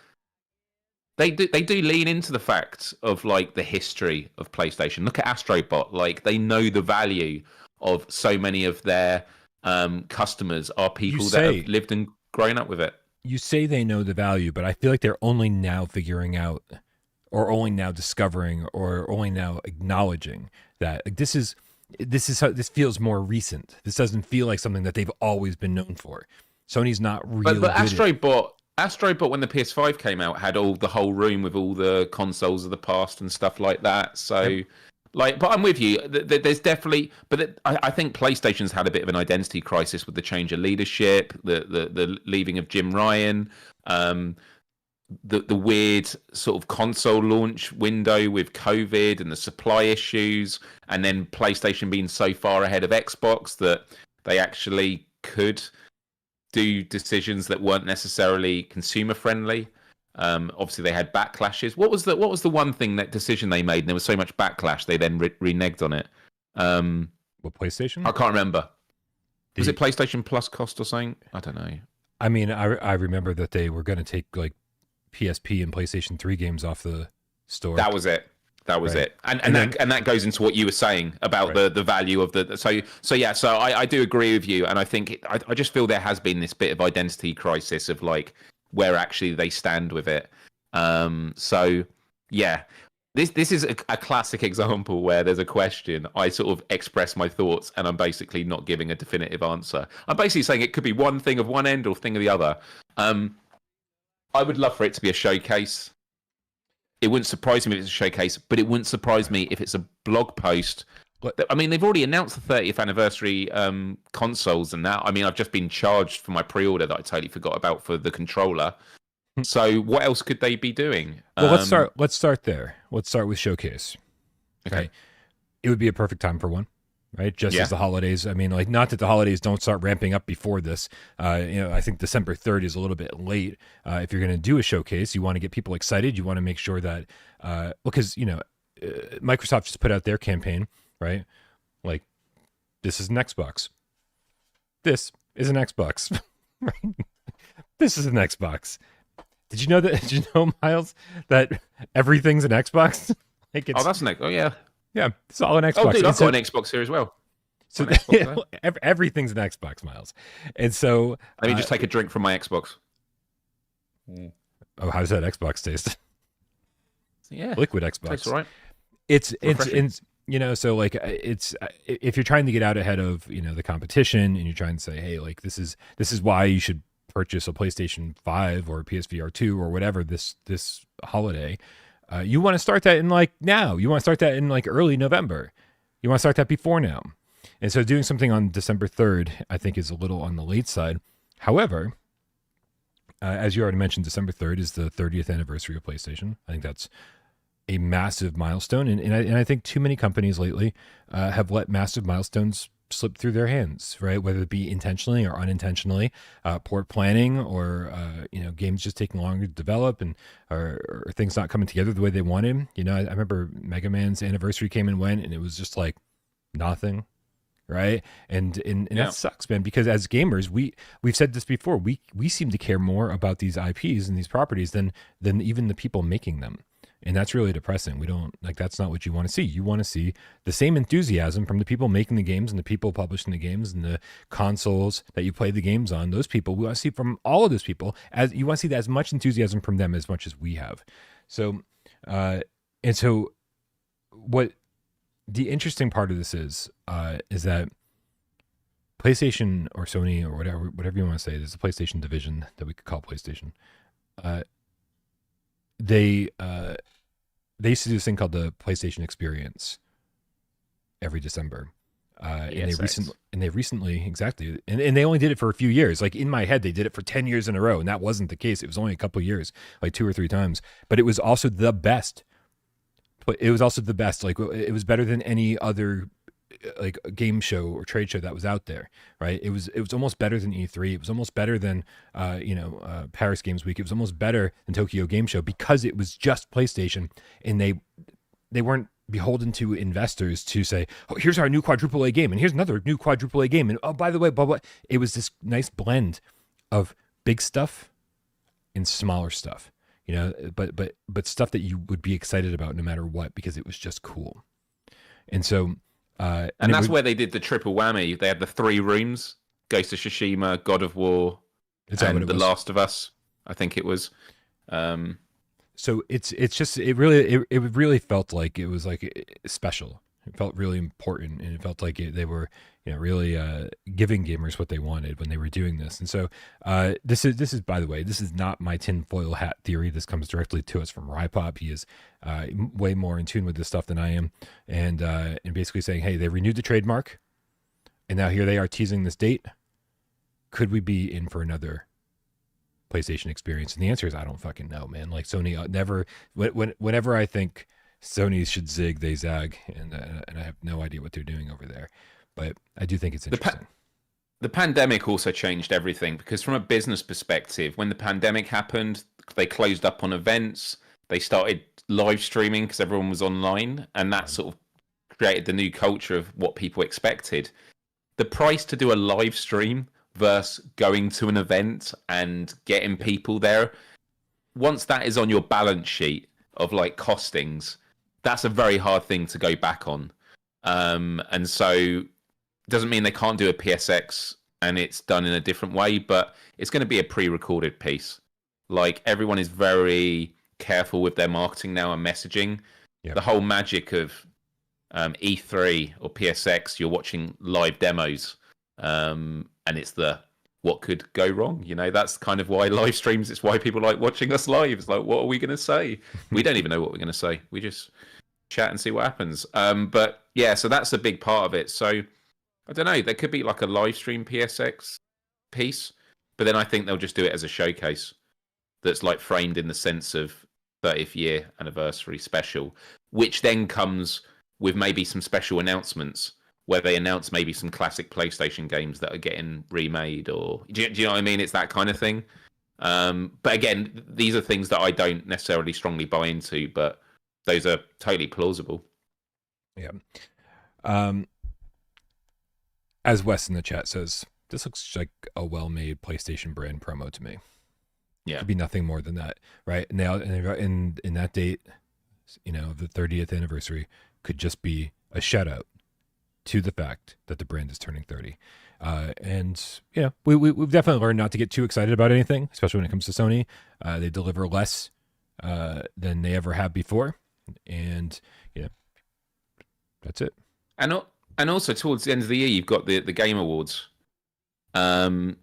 Speaker 2: they do lean into the fact of, like, the history of PlayStation. Look at Astrobot. Like, they know the value of so many of their customers are people that have lived and grown up with it.
Speaker 1: You say they know the value, but I feel like they're only now figuring out, or only now discovering, or only now acknowledging that, like, this feels more recent. This doesn't feel like something that they've always been known for. Sony's not really.
Speaker 2: But Astrobot, when the PS5 came out, had the whole room with all the consoles of the past and stuff like that. So, but I'm with you. There's definitely, I think PlayStation's had a bit of an identity crisis with the change of leadership, the leaving of Jim Ryan, the weird sort of console launch window with COVID and the supply issues, and then PlayStation being so far ahead of Xbox that they actually could do decisions that weren't necessarily consumer friendly. Obviously, they had backlashes. What was the one decision they made? And there was so much backlash, they then reneged on it.
Speaker 1: What, PlayStation?
Speaker 2: I can't remember. Was it PlayStation Plus cost or something? I don't know.
Speaker 1: I mean, I remember that they were going to take, like, PSP and PlayStation 3 games off the store.
Speaker 2: That was it. And that goes into what you were saying about the value of the. So yeah. So I do agree with you, and I think I just feel there has been this bit of identity crisis of, like, where actually they stand with it. So yeah, this is a classic example where there's a question, I sort of express my thoughts, and I'm basically not giving a definitive answer. I'm basically saying it could be one thing of one end or thing of the other. I would love for it to be a showcase. It wouldn't surprise me if it's a showcase, but it wouldn't surprise me if it's a blog post. I mean, they've already announced the 30th anniversary consoles and that. I mean, I've just been charged for my pre-order that I totally forgot about for the controller. So what else could they be doing?
Speaker 1: Well, let's start there. Let's start with showcase.
Speaker 2: Okay.
Speaker 1: Right? It would be a perfect time for one, right? Just as the holidays. I mean, like, not that the holidays don't start ramping up before this. I think December 3rd is a little bit late. If you're going to do a showcase, you want to get people excited. You want to make sure that, because Microsoft just put out their campaign, right? Like, this is an Xbox. This is an Xbox. Right? This is an Xbox. Did you know that? Did you know, Miles, that everything's an Xbox? Like,
Speaker 2: that's an Xbox. Oh yeah.
Speaker 1: Yeah, it's all an Xbox.
Speaker 2: Oh, dude, I've got an Xbox here as well.
Speaker 1: So everything's an Xbox, Miles. And so
Speaker 2: let me just take a drink from my Xbox.
Speaker 1: Oh, how does that Xbox taste?
Speaker 2: Yeah,
Speaker 1: liquid Xbox.
Speaker 2: Tastes all right.
Speaker 1: It's so like it's if you're trying to get out ahead of the competition, and you're trying to say, hey, like this is why you should purchase a PlayStation 5 or a PSVR2 or whatever this holiday. You want to start that in like now. You want to start that in like early November. You want to start that before now. And so doing something on December 3rd, I think, is a little on the late side. However, as you already mentioned, December 3rd is the 30th anniversary of PlayStation. I think that's a massive milestone. And I think too many companies lately have let massive milestones slip through their hands, right? Whether it be intentionally or unintentionally, poor planning, or games just taking longer to develop, and or things not coming together the way they wanted. I remember Mega Man's anniversary came and went, and it was just like nothing, right? And that sucks, man. Because as gamers, we've said this before, we seem to care more about these IPs and these properties than even the people making them. And that's really depressing. We don't that's not what you want to see. You want to see the same enthusiasm from the people making the games and the people publishing the games and the consoles that you play the games on. Those people, we want to see from all of those people, as you want to see as much enthusiasm from them as much as we have. So, what the interesting part of this is that PlayStation or Sony or whatever you want to say, there's a PlayStation division that we could call PlayStation. They used to do this thing called the PlayStation Experience every December. And they recently exactly, and they only did it for a few years. Like, in my head, they did it for 10 years in a row, and that wasn't the case. It was only a couple of years, like 2 or 3 times. But it was also the best. But it was also the best. Like, it was better than any other like a game show or trade show that was out there, right? It was almost better than E3. It was almost better than Paris Games Week. It was almost better than Tokyo Game Show, because it was just PlayStation, and they weren't beholden to investors to say, oh, here's our new quadruple A game, and here's another new quadruple A game, and oh, by the way, blah blah. It was this nice blend of big stuff and smaller stuff, but stuff that you would be excited about no matter what, because it was just cool. And so
Speaker 2: and that's where they did the triple whammy. They had the 3 rooms: Ghost of Tsushima, God of War, and The Last of Us, I think it was.
Speaker 1: So it really felt like it was like special. It felt really important, and it felt like they were really giving gamers what they wanted when they were doing this. And so this is, by the way, this is not my tinfoil hat theory. This comes directly to us from Rypop. He is way more in tune with this stuff than I am, and basically saying, hey, they renewed the trademark, and now here they are teasing this date. Could we be in for another PlayStation experience? And the answer is, I don't fucking know, man. Like, Sony never. Whenever I think Sony should zig, they zag, and I have no idea what they're doing over there. But I do think it's interesting.
Speaker 2: The pandemic also changed everything, because from a business perspective, when the pandemic happened, they closed up on events. They started live streaming because everyone was online, and that sort of created the new culture of what people expected. The price to do a live stream versus going to an event and getting people there, once that is on your balance sheet of like costings, that's a very hard thing to go back on. And so doesn't mean they can't do a PSX and it's done in a different way, but it's going to be a pre-recorded piece. Like everyone is very careful with their marketing now and messaging.
Speaker 1: Yep.
Speaker 2: The whole magic of E3 or PSX, you're watching live demos, and it's the what could go wrong. You know, that's kind of why live streams. It's why people like watching us live. It's like, what are we going to say? We don't even know what we're going to say. We just chat and see what happens. But yeah, so that's a big part of it. So I don't know. There could be like a live stream PSX piece, but then I think they'll just do it as a showcase that's like framed in the sense of 30th year anniversary special, which then comes with maybe some special announcements where they announce maybe some classic PlayStation games that are getting remade, or do you know what I mean? It's that kind of thing. But again, these are things that I don't necessarily strongly buy into, but those are totally plausible.
Speaker 1: Yeah. As Wes in the chat says, this looks like a well-made PlayStation brand promo to me.
Speaker 2: Yeah,
Speaker 1: could be nothing more than that, right? Now, in that date, you know, the 30th anniversary could just be a shout out to the fact that the brand is turning 30. And you know, we've definitely learned not to get too excited about anything, especially when it comes to Sony. They deliver less than they ever have before, and you know, that's it.
Speaker 2: And also towards the end of the year, you've got the Game Awards, and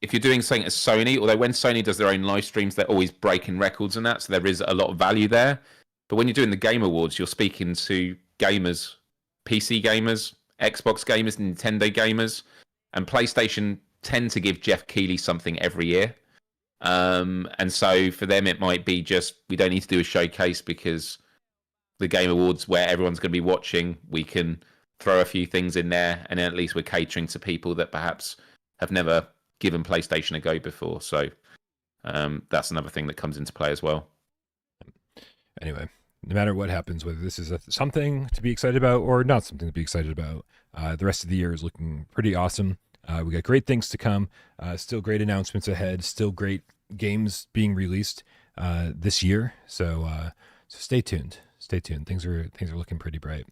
Speaker 2: if you're doing something as Sony, although when Sony does their own live streams, they're always breaking records and that, so there is a lot of value there. But when you're doing the Game Awards, you're speaking to gamers, PC gamers, Xbox gamers, Nintendo gamers, and PlayStation tend to give Jeff Keighley something every year. And so for them, it might be just, we don't need to do a showcase because the Game Awards, where everyone's going to be watching, we can throw a few things in there, and then at least we're catering to people that perhaps have never given PlayStation a go before. So that's another thing that comes into play as well.
Speaker 1: Anyway, no matter what happens, whether this is something to be excited about or not something to be excited about, the rest of the year is looking pretty awesome. We got great things to come, still great announcements ahead, still great games being released this year. So stay tuned. Stay tuned. Things are looking pretty bright.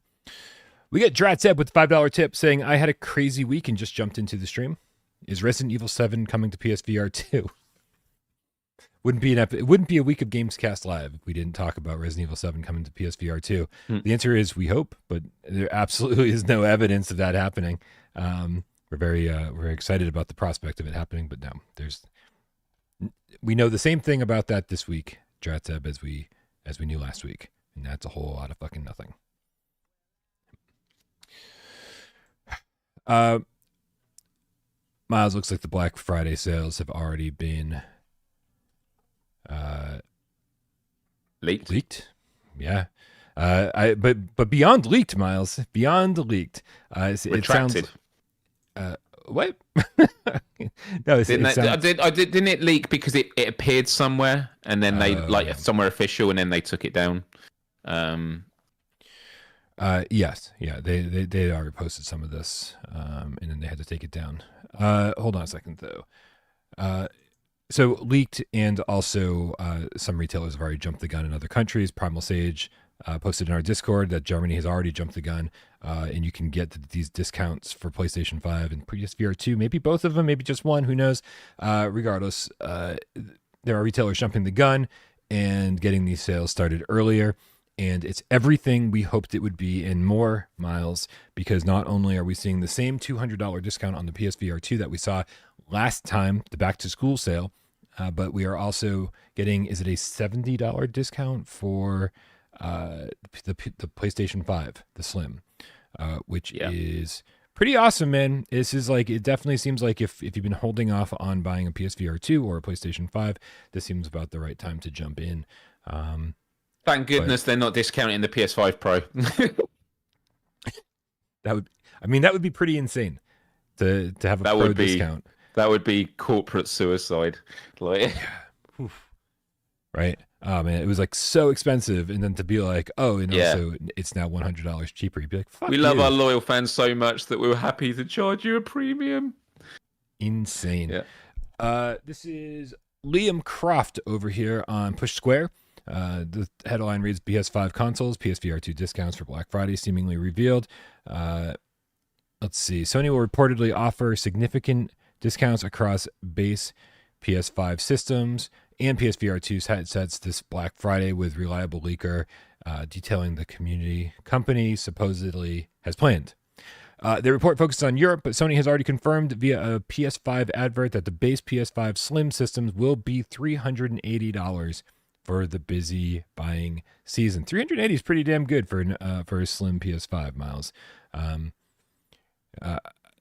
Speaker 1: We get Dratzeb with $5 tip saying, I had a crazy week and just jumped into the stream. Is Resident Evil 7 coming to PSVR2? It wouldn't be a week of GamesCast Live if we didn't talk about Resident Evil 7 coming to PSVR2. The answer is we hope, but there absolutely is no evidence of that happening. We're very excited about the prospect of it happening, but no, we know the same thing about that this week, Dratzeb, as we knew last week, and that's a whole lot of fucking nothing. Miles, looks like the Black Friday sales have already been leaked. Yeah. But beyond leaked, Miles. Beyond leaked.
Speaker 2: Retracted.
Speaker 1: It sounds, what? No,
Speaker 2: didn't it leak because it appeared somewhere and then they somewhere official and then they took it down?
Speaker 1: Yes, yeah, they already posted some of this, and then they had to take it down. Hold on a second though. So leaked, and also some retailers have already jumped the gun in other countries. Primal Sage posted in our Discord that Germany has already jumped the gun, and you can get these discounts for PlayStation 5 and PSVR 2, maybe both of them, maybe just one, who knows. Regardless, there are retailers jumping the gun and getting these sales started earlier. And it's everything we hoped it would be and more, Miles, because not only are we seeing the same $200 discount on the PSVR 2 that we saw last time, the back-to-school sale, but we are also getting, is it a $70 discount for the PlayStation 5, the Slim, which is pretty awesome, man. This is like, it definitely seems like if you've been holding off on buying a PSVR 2 or a PlayStation 5, this seems about the right time to jump in.
Speaker 2: Thank goodness they're not discounting the PS5 Pro.
Speaker 1: that would be pretty insane to have a pro discount.
Speaker 2: That would be corporate suicide. Like,
Speaker 1: right? Oh man, it was like so expensive, and then to be like, oh, and also it's now $100 cheaper. You'd be like, fuck,
Speaker 2: we love our loyal fans so much that we were happy to charge you a premium.
Speaker 1: Insane. Yeah. This is Liam Croft over here on Push Square. The headline reads, PS5 consoles, PSVR 2 discounts for Black Friday seemingly revealed. Let's see. Sony will reportedly offer significant discounts across base PS5 systems and PSVR2 headsets this Black Friday, with reliable leaker detailing the company supposedly has planned. The report focuses on Europe, but Sony has already confirmed via a PS5 advert that the base PS5 Slim systems will be $380 for the busy buying season. $380 is pretty damn good for a Slim PS5, Miles.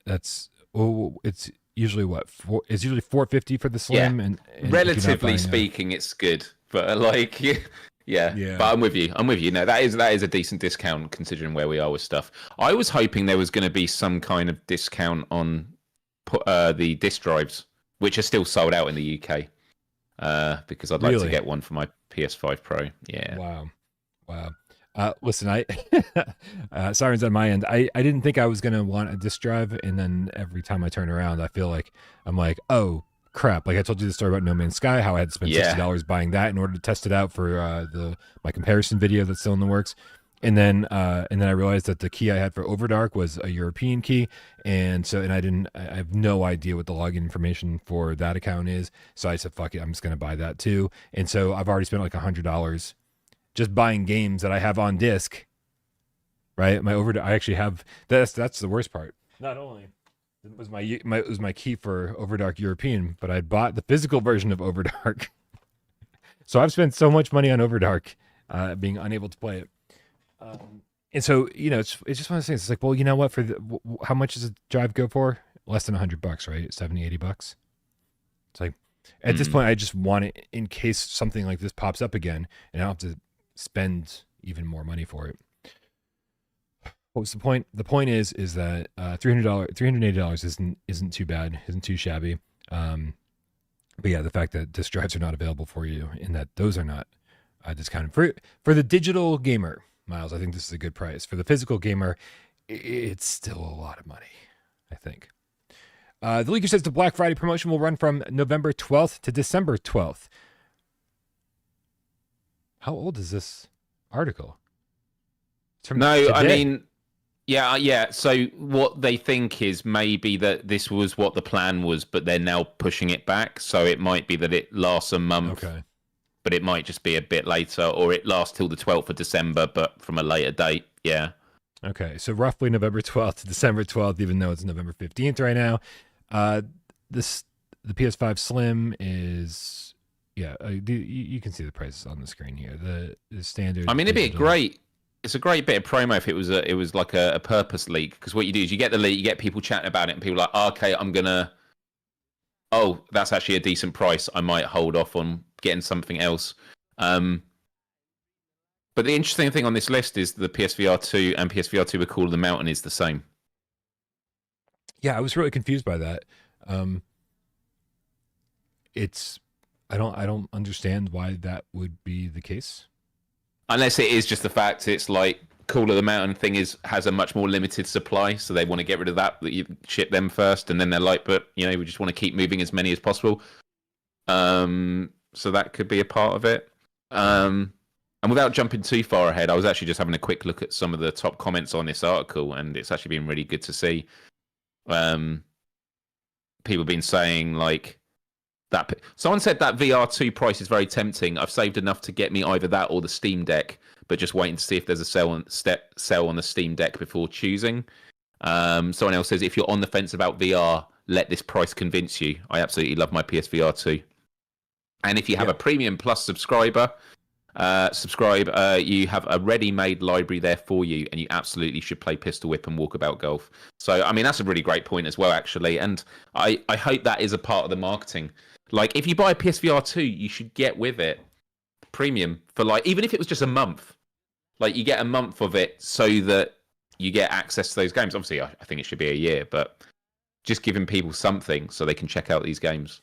Speaker 1: It's usually what? It's usually $450 for the Slim, and
Speaker 2: relatively speaking, it's good. But like, yeah. But I'm with you. No, that is a decent discount considering where we are with stuff. I was hoping there was going to be some kind of discount on the disc drives, which are still sold out in the UK. Because I'd like to get one for my PS5 Pro. Yeah.
Speaker 1: Wow. Listen, sirens on my end. I didn't think I was gonna want a disc drive, and then every time I turn around, I feel like I'm like, oh crap! Like I told you the story about No Man's Sky, how I had to spend $60 buying that in order to test it out for my comparison video that's still in the works. And then I realized that the key I had for Overdark was a European key, and I have no idea what the login information for that account is. So I said, fuck it, I'm just gonna buy that too. And so I've already spent like $100 just buying games that I have on disc. Right, I actually have that's the worst part. Not only was my key for Overdark European, but I bought the physical version of Overdark. So I've spent so much money on Overdark, being unable to play it. And so, it's just one of those things. It's like, well, you know what? How much does a drive go for? Less than $100, right? $70-$80. It's like, at this point, I just want it in case something like this pops up again, and I don't have to spend even more money for it. What was the point? The point is that $380 isn't too bad, isn't too shabby. But yeah, the fact that disc drives are not available for you, and that those are not discounted for the digital gamer, Miles, I think this is a good price. For the physical gamer, it's still a lot of money, I think. The leaker says the Black Friday promotion will run from November 12th to December 12th. How old is this article? It's from today.
Speaker 2: I mean, yeah. So what they think is maybe that this was what the plan was, but they're now pushing it back. So it might be that it lasts a month.
Speaker 1: Okay.
Speaker 2: But it might just be a bit later, or it lasts till the 12th of December, but from a later date. Yeah.
Speaker 1: Okay, so roughly November 12th to December 12th, even though it's November 15th right now. The PS5 Slim is, you can see the prices on the screen here. The standard.
Speaker 2: I mean, it's a great bit of promo if it was like a purpose leak, because what you do is you get the leak, you get people chatting about it, and people are like, oh, okay, that's actually a decent price. I might hold off on getting something else. But the interesting thing on this list is the PSVR2 and PSVR2 are called The Mountain is the same.
Speaker 1: Yeah, I was really confused by that. I don't understand why that would be the case.
Speaker 2: Unless it is just the fact it's like Call of the Mountain thing has a much more limited supply, so they want to get rid of that you ship them first, and then they're like, but we just want to keep moving as many as possible. So that could be a part of it. And without jumping too far ahead, I was actually just having a quick look at some of the top comments on this article, and it's actually been really good to see. People have been saying like that. Someone said that VR2 price is very tempting. I've saved enough to get me either that or the Steam Deck, but just waiting to see if there's a sell on the Steam Deck before choosing. Someone else says, if you're on the fence about VR, let this price convince you. I absolutely love my PSVR 2. And if you have a Premium Plus subscribe, you have a ready-made library there for you, and you absolutely should play Pistol Whip and Walkabout Golf. So, I mean, that's a really great point as well, actually. And I hope that is a part of the marketing. Like, if you buy a PSVR 2, you should get with it Premium for, like, even if it was just a month. Like, you get a month of it so that you get access to those games. Obviously, I think it should be a year, but just giving people something so they can check out these games.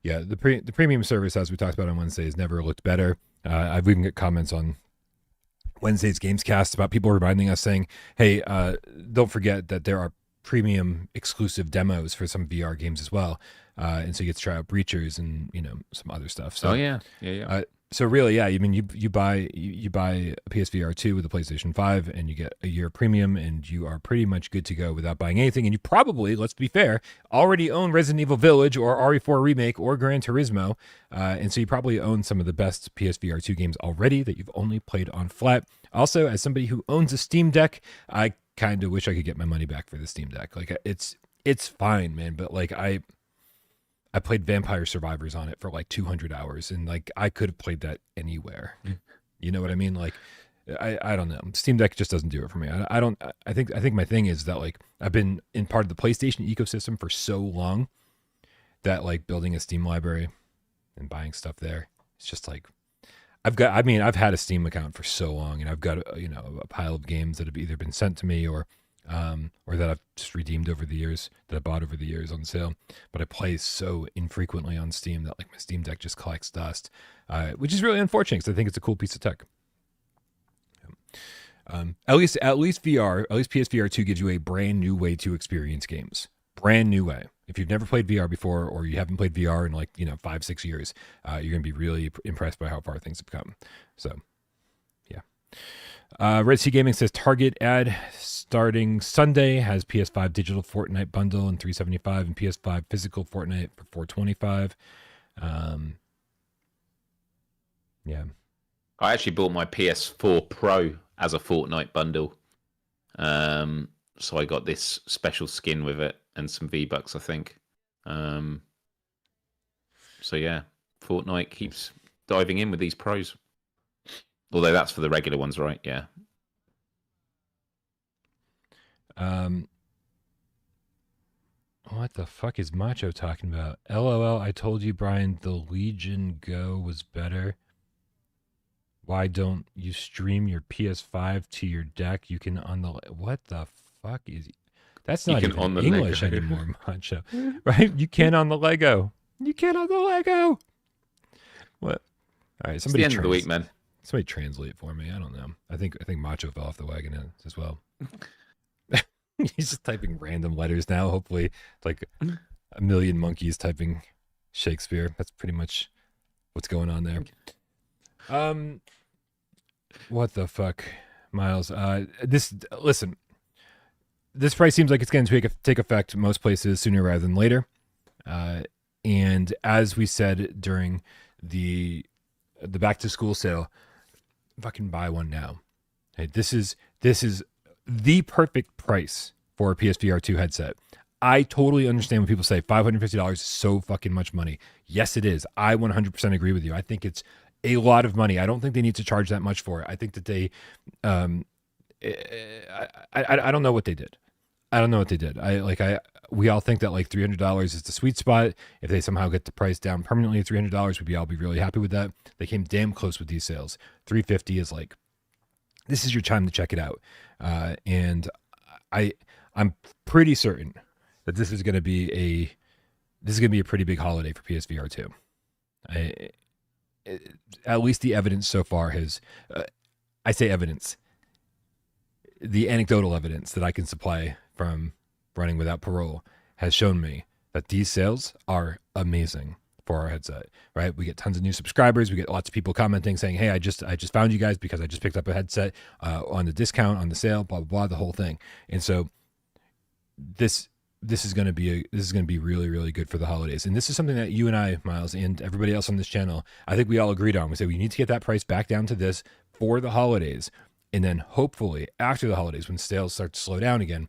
Speaker 1: Yeah, the premium service, as we talked about on Wednesday, has never looked better. I've even got comments on Wednesday's GamesCast about people reminding us saying, hey, don't forget that there are premium exclusive demos for some VR games as well. And so you get to try out Breachers and, some other stuff. So,
Speaker 2: yeah.
Speaker 1: So really, yeah, I mean, you buy a PSVR2 with a PlayStation 5, and you get a year premium, and you are pretty much good to go without buying anything. And you probably, let's be fair, already own Resident Evil Village or RE4 Remake or Gran Turismo, and so you probably own some of the best PSVR2 games already that you've only played on flat. Also, as somebody who owns a Steam Deck, I kind of wish I could get my money back for the Steam Deck. Like it's fine, man, but like I played Vampire Survivors on it for like 200 hours, and like I could have played that anywhere. You know what I mean? Like I don't know. Steam Deck just doesn't do it for me. I don't. I think my thing is that like I've been in part of the PlayStation ecosystem for so long that like building a Steam library and buying stuff there, it's just like I've had a Steam account for so long, and I've got a pile of games that have either been sent to me or that I've just redeemed over the years, that I bought over the years on sale. But I play so infrequently on Steam that like my Steam Deck just collects dust, which is really unfortunate because I think it's a cool piece of tech. At least VR, at least PSVR2 gives you a brand new way to experience games. Brand new way. If you've never played VR before, or you haven't played VR in like 5-6 years, you're gonna be really impressed by how far things have come. So, yeah. Red Sea Gaming says Target ad starting Sunday has PS5 digital Fortnite bundle and $375 and PS5 physical Fortnite for $425. Yeah.
Speaker 2: I actually bought my PS4 Pro as a Fortnite bundle. So I got this special skin with it and some V-Bucks, I think. So yeah, Fortnite keeps diving in with these pros. Although that's for the regular ones, right? Yeah.
Speaker 1: What the fuck is Macho talking about? LOL, I told you, Brian, the Legion Go was better. Why don't you stream your PS5 to your deck? You can on the... What the fuck is... That's not even on the English Lego anymore, Macho. Right? You can on the Lego. You can on the Lego. What? All right, somebody...
Speaker 2: It's the end of the week, man.
Speaker 1: Somebody translate for me. I don't know. I think Macho fell off the wagon as well. He's just typing random letters now. Hopefully, it's like a million monkeys typing Shakespeare. That's pretty much what's going on there. What the fuck, Miles? Listen. This price seems like it's going to take effect most places sooner rather than later. And as we said during the back to school sale, fucking buy one now. Hey, this is the perfect price for a PSVR2 headset. I totally understand when people say $550 is so fucking much money. Yes, it is. I 100% agree with you. I think it's a lot of money. I don't think they need to charge that much for it. I think that they, I don't know what they did. I don't know what they did. We all think that like $300 is the sweet spot. If they somehow get the price down permanently to $300, we'd all be really happy with that. They came damn close with these sales. $350 is like, this is your time to check it out. And I'm pretty certain that this is going to be a pretty big holiday for PSVR 2. At least the evidence so far has, I say evidence, the anecdotal evidence that I can supply from running without Parole has shown me that these sales are amazing for our headset, right? We get tons of new subscribers. We get lots of people commenting saying, hey, I just found you guys because I just picked up a headset on the discount, on the sale, blah, blah, blah, the whole thing. And so this is going to be really, really good for the holidays. And this is something that you and I, Miles, and everybody else on this channel, I think we all agreed on. We said we need to get that price back down to this for the holidays. And then hopefully after the holidays, when sales start to slow down again,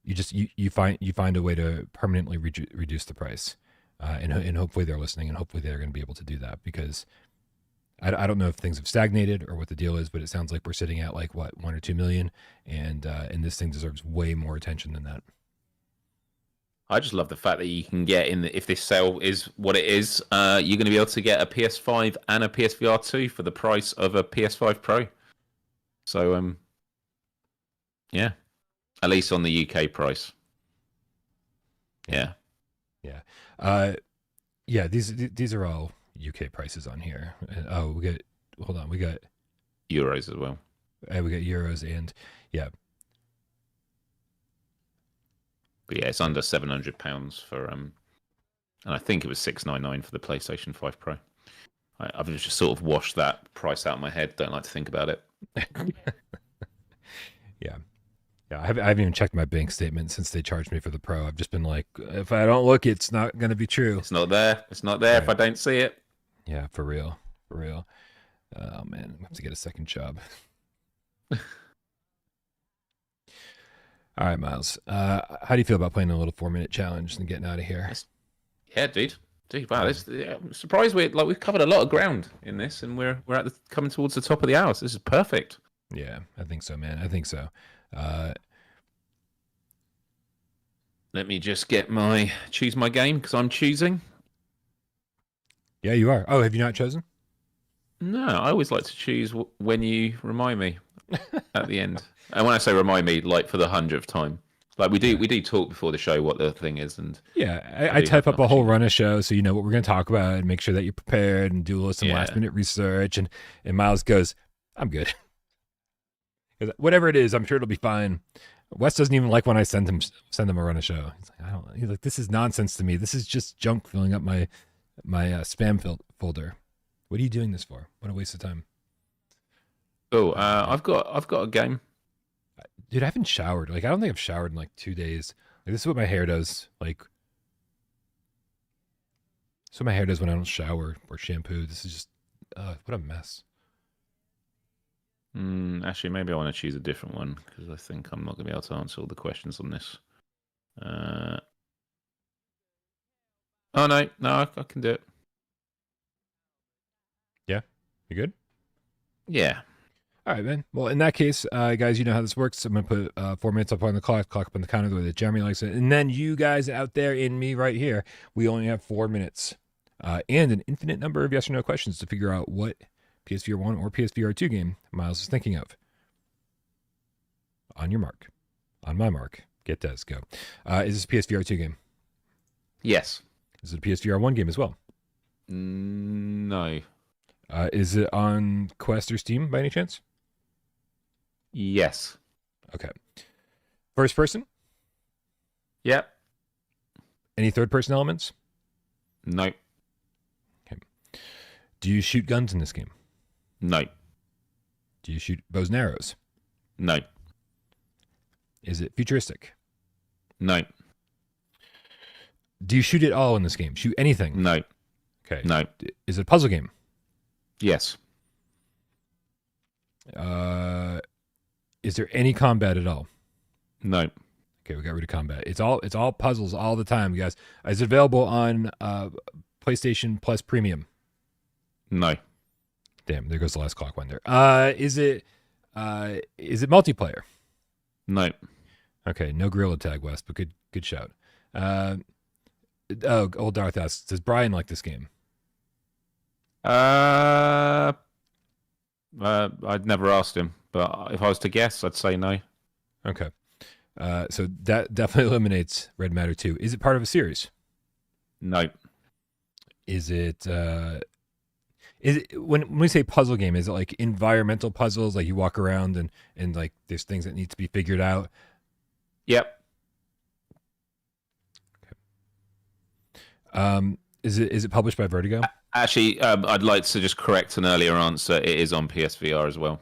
Speaker 1: you find a way to permanently reduce the price. And hopefully they're listening, and hopefully they're going to be able to do that, because I don't know if things have stagnated or what the deal is, but it sounds like we're sitting at like what, 1 or 2 million, and this thing deserves way more attention than that.
Speaker 2: I just love the fact that you can get if this sale is what it is, you're going to be able to get a PS5 and a PSVR 2 for the price of a PS5 Pro. So, yeah, at least on the UK price. Yeah.
Speaker 1: Yeah. Yeah, these are all UK prices on here. Oh, we got
Speaker 2: euros as well.
Speaker 1: We got euros, and yeah.
Speaker 2: But yeah, it's under £700 for and I think it was $699 for the PlayStation 5 Pro. I've just sort of washed that price out of my head. Don't like to think about it.
Speaker 1: Yeah. Yeah, I haven't even checked my bank statement since they charged me for the Pro. I've just been like, if I don't look, it's not going to be true.
Speaker 2: It's not there. It's not there if I don't see it.
Speaker 1: Yeah, for real. For real. Oh, man. I have to get a second job. All right, Miles. How do you feel about playing a little 4-minute challenge and getting out of here?
Speaker 2: Yeah, dude. Wow, I'm surprised we've covered a lot of ground in this, and we're coming towards the top of the hour. So this is perfect.
Speaker 1: Yeah, I think so, man. I think so.
Speaker 2: Let me just choose my game because I'm choosing.
Speaker 1: Yeah, you are. Oh, have you not chosen?
Speaker 2: No, I always like to choose when you remind me at the end. And when I say remind me, like for the 100th time. Like we do talk before the show what the thing is, and
Speaker 1: yeah, I type up a whole run of show so you know what we're going to talk about and make sure that you're prepared and do a little some last minute research. And Miles goes, "I'm good." Whatever it is, I'm sure it'll be fine. Wes doesn't even like when I send him a run of show. He's like, this is nonsense to me. This is just junk filling up my spam folder. What are you doing this for? What a waste of time.
Speaker 2: Oh, I've got a game.
Speaker 1: Dude, I haven't showered. Like, I don't think I've showered in like 2 days. Like, this is what my hair does. Like, this is what my hair does when I don't shower or shampoo. This is just, what a mess.
Speaker 2: Actually, maybe I want to choose a different one because I think I'm not going to be able to answer all the questions on this. Oh, no, I can do it.
Speaker 1: Yeah? You good?
Speaker 2: Yeah.
Speaker 1: All right, man. Well, in that case, guys, you know how this works. I'm going to put 4 minutes up on the clock up on the counter the way that Jeremy likes it. And then you guys out there and me right here, we only have 4 minutes and an infinite number of yes or no questions to figure out what PSVR 1 or PSVR 2 game Miles is thinking of. On your mark. On my mark. Get Des, go. Is this a PSVR 2 game?
Speaker 2: Yes.
Speaker 1: Is it a PSVR 1 game as well?
Speaker 2: No.
Speaker 1: Is it on Quest or Steam by any chance?
Speaker 2: Yes.
Speaker 1: Okay. First person?
Speaker 2: Yep.
Speaker 1: Any third person elements?
Speaker 2: No.
Speaker 1: Okay. Do you shoot guns in this game?
Speaker 2: No.
Speaker 1: Do you shoot bows and arrows?
Speaker 2: No.
Speaker 1: Is it futuristic?
Speaker 2: No.
Speaker 1: Do you shoot at all in this game? Shoot anything?
Speaker 2: No.
Speaker 1: Okay.
Speaker 2: No.
Speaker 1: Is it a puzzle game?
Speaker 2: Yes.
Speaker 1: Is there any combat at all?
Speaker 2: No.
Speaker 1: Okay, we got rid of combat. It's all puzzles all the time, guys. Is it available on PlayStation Plus Premium?
Speaker 2: No.
Speaker 1: Damn, there goes the last clock winder. Is it multiplayer?
Speaker 2: No.
Speaker 1: Okay, no gorilla tag, Wes, but good shout. Old Darth asks, does Brian like this game?
Speaker 2: I'd never asked him, but if I was to guess, I'd say no.
Speaker 1: Okay. So that definitely eliminates Red Matter 2. Is it part of a series?
Speaker 2: No.
Speaker 1: Is it when we say puzzle game, is it like environmental puzzles, like you walk around and like there's things that need to be figured out?
Speaker 2: Yep.
Speaker 1: Okay. Is it published by Vertigo?
Speaker 2: Actually, I'd like to just correct an earlier answer. It is on PSVR as well.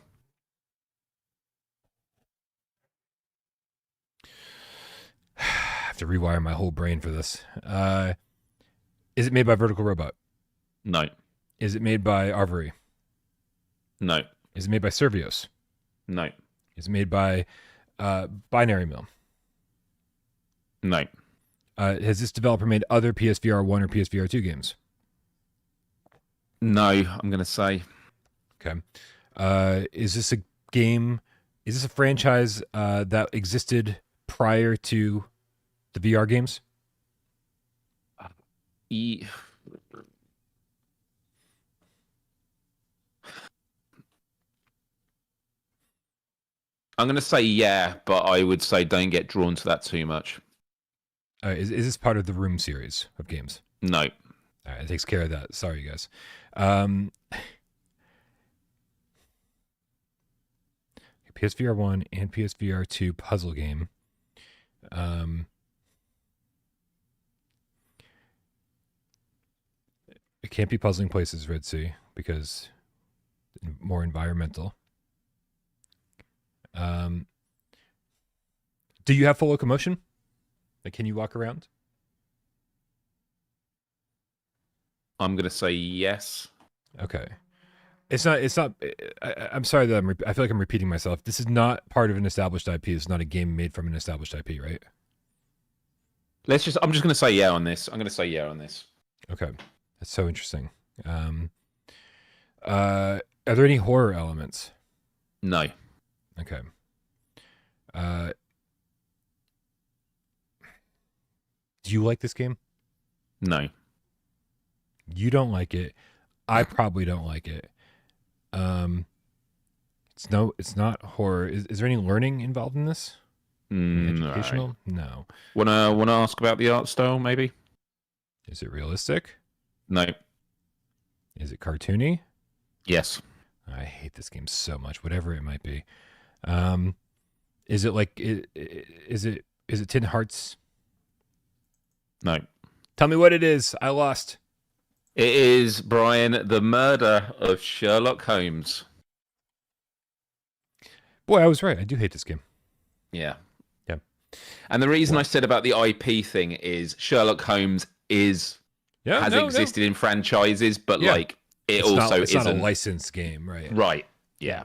Speaker 1: I have to rewire my whole brain for this. Is it made by Vertical Robot?
Speaker 2: No.
Speaker 1: Is it made by Arvory?
Speaker 2: No.
Speaker 1: Is it made by Servios?
Speaker 2: No.
Speaker 1: Is it made by Binary Mill?
Speaker 2: No.
Speaker 1: Has this developer made other PSVR 1 or PSVR 2 games?
Speaker 2: No, I'm going to say.
Speaker 1: Okay. Is this a game? Is this a franchise that existed prior to the VR games?
Speaker 2: I'm going to say yeah, but I would say don't get drawn to that too much.
Speaker 1: Is this part of the Room series of games?
Speaker 2: No.
Speaker 1: All right, it takes care of that. Sorry, you guys. PSVR 1 and PSVR 2 puzzle game. It can't be Puzzling Places, Red Sea. because more environmental. Do you have full locomotion? Like, can you walk around?
Speaker 2: I'm going to say yes.
Speaker 1: Okay. It's not. I'm sorry that I feel like I'm repeating myself. This is not part of an established IP. It's not a game made from an established IP, right?
Speaker 2: I'm just going to say yeah on this. I'm going to say yeah on this.
Speaker 1: Okay, that's so interesting. Are there any horror elements?
Speaker 2: No.
Speaker 1: Okay. Do you like this game?
Speaker 2: No.
Speaker 1: You don't like it. I probably don't like it. It's not horror. Is there any learning involved in this? Educational? No.
Speaker 2: Wanna ask about the art style, maybe?
Speaker 1: Is it realistic?
Speaker 2: No.
Speaker 1: Is it cartoony?
Speaker 2: Yes.
Speaker 1: I hate this game so much, whatever it might be. Is it like is it Tin Hearts?
Speaker 2: No.
Speaker 1: Tell me what it is. I lost.
Speaker 2: It is, Brian, the murder of Sherlock Holmes.
Speaker 1: Boy, I was right. I do hate this game.
Speaker 2: Yeah.
Speaker 1: Yeah.
Speaker 2: And the reason I said about the IP thing is Sherlock Holmes has existed in franchises, but like it's
Speaker 1: not a licensed game, right?
Speaker 2: Right. Yeah.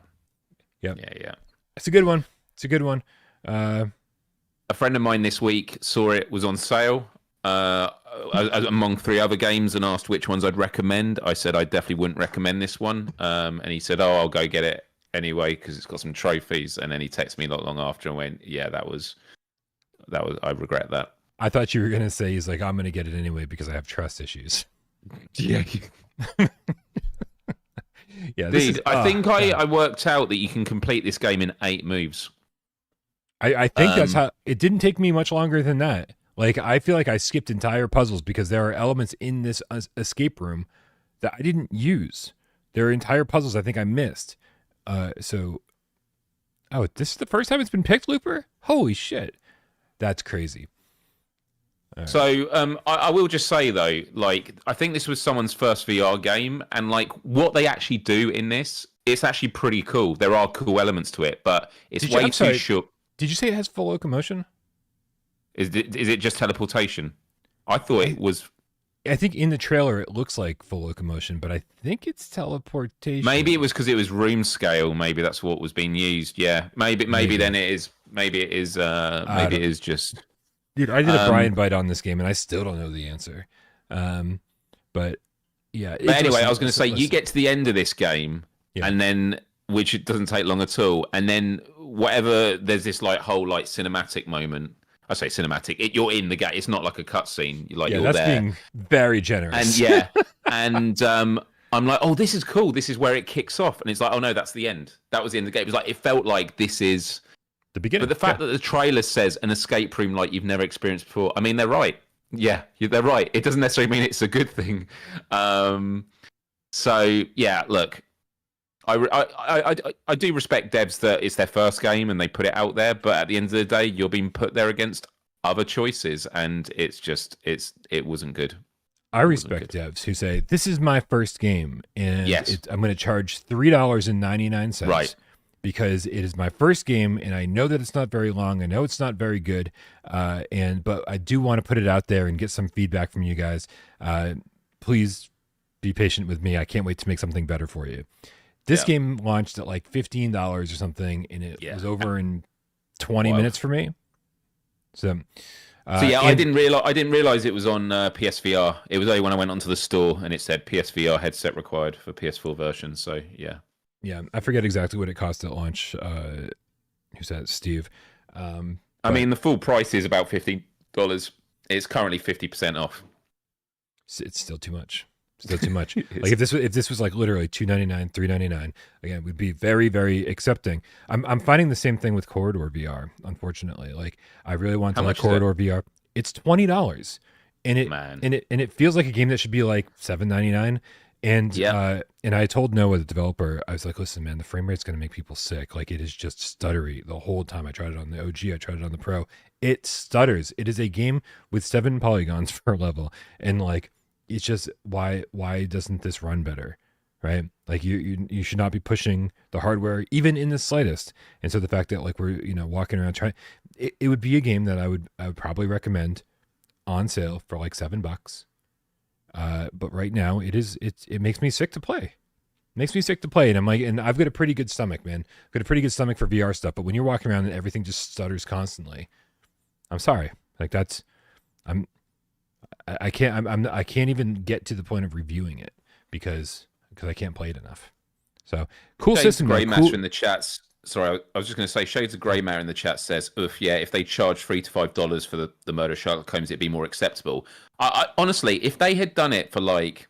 Speaker 1: Yep.
Speaker 2: Yeah.
Speaker 1: It's a good one.
Speaker 2: A friend of mine this week saw it was on sale among 3 other games and asked which ones I'd recommend. I said I definitely wouldn't recommend this one. And he said, "Oh, I'll go get it anyway because it's got some trophies." And then he texted me not long after and went, "Yeah, that was. I regret that."
Speaker 1: I thought you were gonna say he's like, "I'm gonna get it anyway because I have trust issues."
Speaker 2: Yeah.
Speaker 1: Yeah.
Speaker 2: Dude, I worked out that you can complete this game in 8 moves.
Speaker 1: I think that's how it didn't take me much longer than that. Like, I feel like I skipped entire puzzles because there are elements in this escape room that I didn't use. There are entire puzzles I think I missed. This is the first time it's been picked, Looper? Holy shit. That's crazy.
Speaker 2: Right. So I will just say, though, like, I think this was someone's first VR game, and, like, what they actually do in this, it's actually pretty cool. There are cool elements to it, but it's way too short.
Speaker 1: Did you say it has full locomotion?
Speaker 2: Is it just teleportation? I thought it was.
Speaker 1: I think in the trailer it looks like full locomotion, but I think it's teleportation.
Speaker 2: Maybe it was because it was room scale. Maybe that's what was being used. Yeah, maybe then it is. Maybe it is. Maybe it is just.
Speaker 1: Dude, I did a Brian bite on this game, and I still don't know the answer. But yeah.
Speaker 2: But anyway, I was going to say you get to the end of this game, and then which it doesn't take long at all, and then whatever there's this like whole like cinematic moment. I say cinematic. You're in the game. It's not like a cutscene. You're
Speaker 1: that's
Speaker 2: there.
Speaker 1: Being very generous.
Speaker 2: And I'm like, oh, this is cool. This is where it kicks off, and it's like, oh no, that's the end. That was the end of the game. It was like it felt like this is
Speaker 1: the beginning.
Speaker 2: But the fact that the trailer says an escape room like you've never experienced before, I mean, they're right. Yeah, they're right. It doesn't necessarily mean it's a good thing. So yeah, look. I do respect devs that it's their first game and they put it out there, but at the end of the day, you're being put there against other choices, and it wasn't good.
Speaker 1: I respect devs who say this is my first game, and I'm going to charge $3.99,
Speaker 2: right?
Speaker 1: Because it is my first game, and I know that it's not very long. I know it's not very good, but I do want to put it out there and get some feedback from you guys. Please be patient with me. I can't wait to make something better for you. This game launched at like $15 or something, and it was over in 20 minutes for me. So
Speaker 2: I didn't realize it was on PSVR. It was only when I went onto the store and it said PSVR headset required for PS4 version. So yeah,
Speaker 1: I forget exactly what it cost at launch. Who's that? Steve.
Speaker 2: I mean, the full price is about $50. It's currently 50% off.
Speaker 1: It's still too much. Still too much. Like if this was like literally $2.99, $3.99, again, we'd be very, very accepting. I'm finding the same thing with Corridor VR. Unfortunately, like I really want to like Corridor VR. It's $20, and it feels like a game that should be like $7.99. And I told Noah, the developer, I was like, listen, man, the frame rate's going to make people sick. Like it is just stuttery the whole time. I tried it on the OG. I tried it on the Pro. It stutters. It is a game with 7 polygons per level, and like. It's just why doesn't this run better, right? Like you should not be pushing the hardware even in the slightest. And so the fact that like we're walking around trying, it would be a game that I would probably recommend on sale for like $7. But right now it makes me sick to play. Makes me sick to play, and I'm like, and I've got a pretty good stomach, man. I've got a pretty good stomach for VR stuff. But when you're walking around and everything just stutters constantly, I'm sorry. Like I can't even get to the point of reviewing it because I can't play it enough. So cool
Speaker 2: Shades
Speaker 1: system.
Speaker 2: Grey
Speaker 1: Cool.
Speaker 2: Matter in the chats. Sorry, I was just going to say Shades of Grey Matter in the chat says, "Oof, yeah, if they charge $3 to $5 for the Murder Sherlock Holmes, it'd be more acceptable." I honestly, if they had done it for like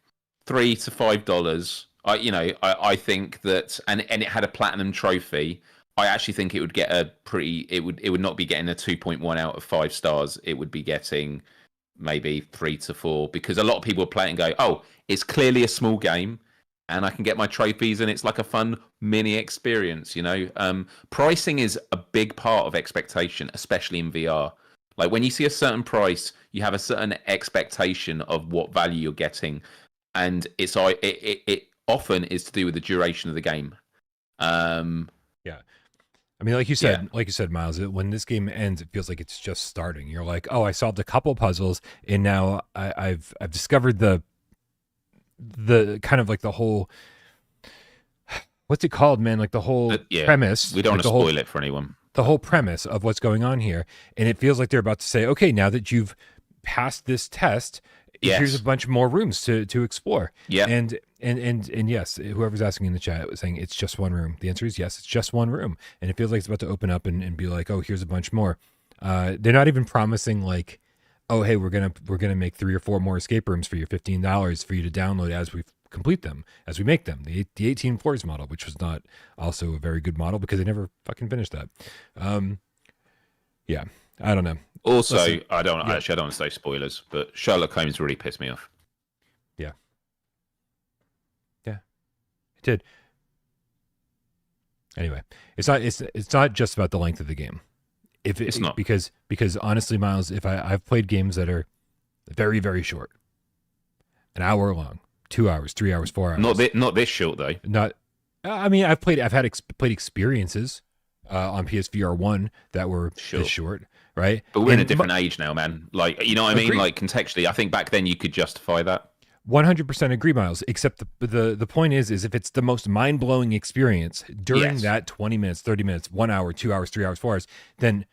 Speaker 2: $3 to $5. I think that, and it had a platinum trophy. I actually think it would get it would not be getting a 2.1 out of 5 stars. It would be getting maybe 3 to 4 because a lot of people play it and go, "Oh, it's clearly a small game, and I can get my trophies, and it's like a fun mini experience." Pricing is a big part of expectation, especially in VR. Like when you see a certain price, you have a certain expectation of what value you're getting, and it often is to do with the duration of the game.
Speaker 1: Yeah. I mean, like you said, Miles, when this game ends, it feels like it's just starting. You're like, oh, I solved a couple puzzles, and now I've discovered the kind of like the whole, what's it called, man? Like the whole premise.
Speaker 2: We don't want to spoil it for anyone.
Speaker 1: The whole premise of what's going on here, and it feels like they're about to say, okay, now that you've passed this test, here's a bunch more rooms to explore.
Speaker 2: Yeah.
Speaker 1: And yes, whoever's asking in the chat was saying it's just one room. The answer is yes, it's just one room. And it feels like it's about to open up and be like, oh, here's a bunch more. They're not even promising like, oh, hey, we're gonna make 3 or 4 more escape rooms for your $15 for you to download as we complete them, as we make them. The 18 floors model, which was not also a very good model because they never fucking finished that. Yeah, I don't know.
Speaker 2: Also, I don't want to say spoilers, but Sherlock Holmes really pissed me off.
Speaker 1: Yeah. Yeah. It did. Anyway, it's not just about the length of the game.
Speaker 2: It's not.
Speaker 1: Because honestly, Miles, if I've played games that are very, very short. An hour long, 2 hours, 3 hours, 4 hours.
Speaker 2: Not this short though.
Speaker 1: I mean, I've played experiences on PSVR1 that were this short. Right,
Speaker 2: but we're in a different age now, man. Like, you know what I mean? Like contextually, I think back then you could justify that.
Speaker 1: 100% agree, Miles. Except the point is if it's the most mind blowing experience during that 20 minutes, 30 minutes, 1 hour, 2 hours, 3 hours, 4 hours, then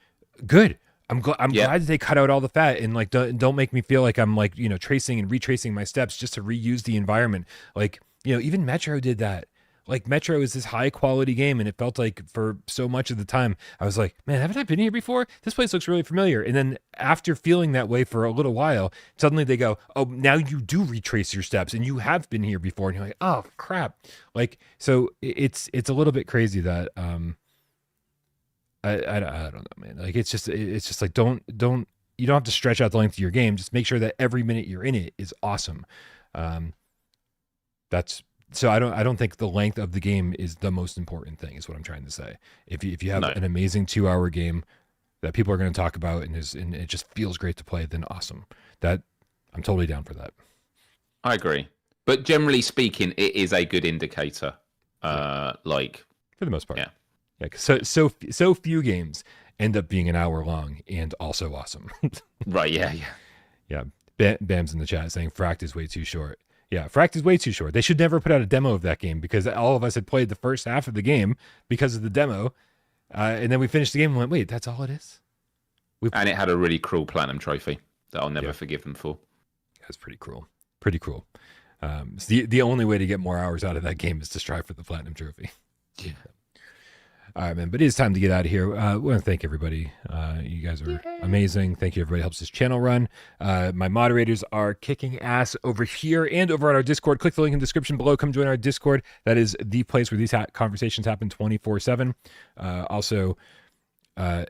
Speaker 1: good. I'm glad that they cut out all the fat and like don't make me feel like I'm like tracing and retracing my steps just to reuse the environment. Like even Metro did that. Like Metro is this high quality game, and it felt like for so much of the time I was like, man, haven't I been here before? This place looks really familiar. And then after feeling that way for a little while, suddenly they go, oh, now you do retrace your steps and you have been here before. And you're like, oh crap. Like, so it's a little bit crazy that I don't know, man. Like it's just like you don't have to stretch out the length of your game. Just make sure that every minute you're in it is awesome. So I don't think the length of the game is the most important thing, is what I'm trying to say. If you have an amazing 2 hour game that people are going to talk about and it just feels great to play, then awesome. That I'm totally down for that.
Speaker 2: I agree, but generally speaking, it is a good indicator. Like
Speaker 1: for the most part, yeah. So few games end up being an hour long and also awesome.
Speaker 2: Right? Yeah.
Speaker 1: Bam's in the chat saying Fract is way too short. Yeah, Fract is way too short. They should never put out a demo of that game because all of us had played the first half of the game because of the demo. And then we finished the game and went, wait, that's all it is?
Speaker 2: And it had a really cruel platinum trophy that I'll never forgive them for.
Speaker 1: That's pretty cruel. Pretty cruel. The only way to get more hours out of that game is to strive for the platinum trophy.
Speaker 2: Yeah.
Speaker 1: All right, man. But it is time to get out of here. I want to thank everybody. You guys are amazing. Thank you, everybody. Helps this channel run. My moderators are kicking ass over here and over at our Discord. Click the link in the description below. Come join our Discord. That is the place where these conversations happen 24/7. Also, I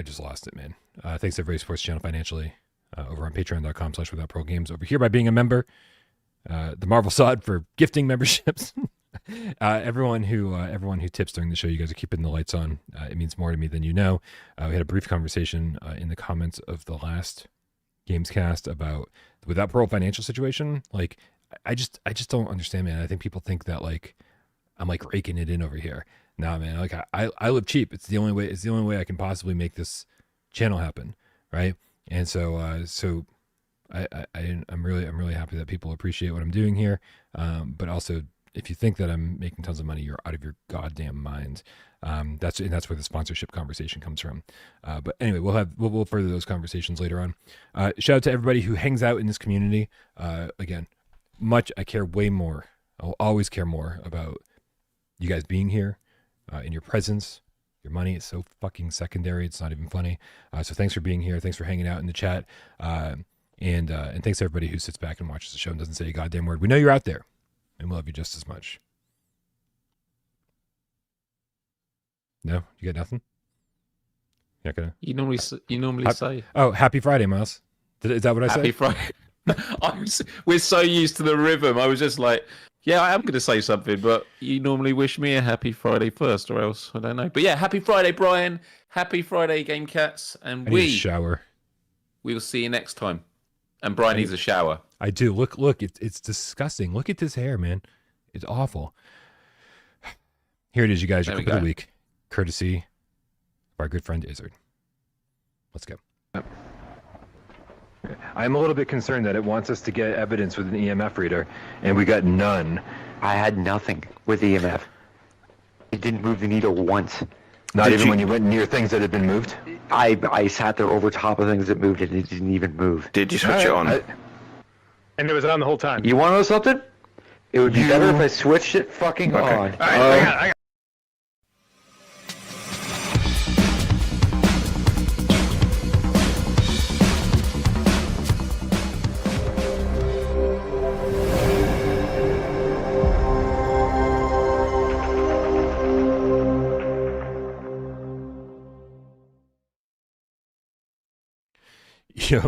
Speaker 1: just lost it, man. Thanks everybody who supports the channel financially over on patreon.com/withoutparole over here by being a member. The MarvelSod for gifting memberships. Everyone who tips during the show, you guys are keeping the lights on. It means more to me than you know. We had a brief conversation in the comments of the last GamesCast about the Without Parole financial situation. Like, I just don't understand, man. I think people think that like I'm like raking it in over here. Nah, man. Like I live cheap. It's the only way. It's the only way I can possibly make this channel happen, right? And so I'm really happy that people appreciate what I'm doing here. But also, if you think that I'm making tons of money, you're out of your goddamn mind. That's where the sponsorship conversation comes from. But anyway, we'll further those conversations later on. Shout out to everybody who hangs out in this community. Again, I care way more. I'll always care more about you guys being here, in your presence. Your money is so fucking secondary. It's not even funny. So thanks for being here. Thanks for hanging out in the chat. And thanks to everybody who sits back and watches the show and doesn't say a goddamn word. We know you're out there, and we love you just as much. No, you got nothing. You're not gonna.
Speaker 2: You normally say.
Speaker 1: Oh, happy Friday, Miles. Is that what I said?
Speaker 2: Happy Friday. We're so used to the rhythm. I was just like, yeah, I am going to say something, but you normally wish me a happy Friday first, or else I don't know. But yeah, happy Friday, Brian. Happy Friday, Game Cats, and
Speaker 1: I need a shower.
Speaker 2: We will see you next time. And Brian needs a shower.
Speaker 1: I do. Look, it's disgusting. Look at this hair, man. It's awful. Here it is, you guys. Your clip of the week, courtesy of our good friend Izzard. Let's go. I'm a little bit concerned that it wants us to get evidence with an EMF reader, and we got none.
Speaker 3: I had nothing with EMF. It didn't move the needle once.
Speaker 1: Not even when you went near things that had been moved?
Speaker 3: I sat there over top of things that moved, and it didn't even move.
Speaker 4: Did you switch it on?
Speaker 5: And it was on the whole time.
Speaker 3: You want to know something? It would be better if I switched it fucking on.
Speaker 5: All right, I got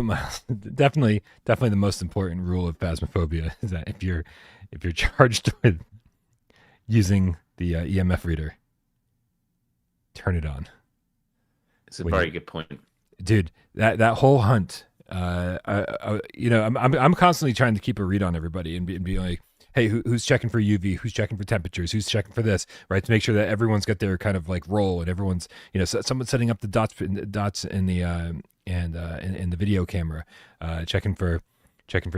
Speaker 1: Miles, definitely the most important rule of Phasmophobia is that if you're charged with using the EMF reader, turn it on.
Speaker 2: It's a very good point,
Speaker 1: dude. That whole hunt, I'm constantly trying to keep a read on everybody and be like, hey, who's checking for UV? Who's checking for temperatures? Who's checking for this? Right, to make sure that everyone's got their kind of like role and everyone's, someone's setting up the dots in the in the video camera, checking for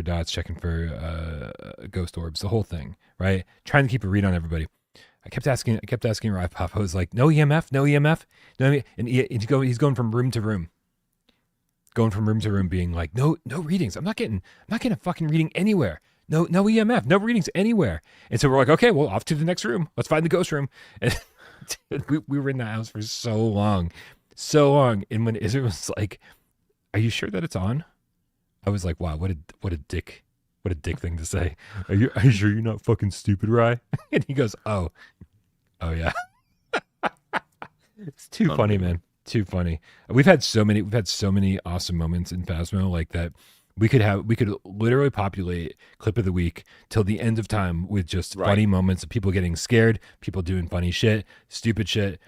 Speaker 1: dots, checking for ghost orbs, the whole thing, right? Trying to keep a read on everybody. I kept asking Rye Pop. I was like, no EMF, no EMF, no. And he's going from room to room, being like, no readings. I'm not getting a fucking reading anywhere. No EMF, no readings anywhere. And so we're like, okay, well, off to the next room. Let's find the ghost room. And we were in the house for so long. And when Izzard was like, are you sure that it's on? I was like, wow, what a dick thing to say. Are you sure you're not fucking stupid, Rye? And he goes, oh yeah. It's too funny, man. Too funny. We've had so many awesome moments in Phasmo like that. We could literally populate clip of the week till the end of time with just funny moments of people getting scared, people doing funny shit, stupid shit,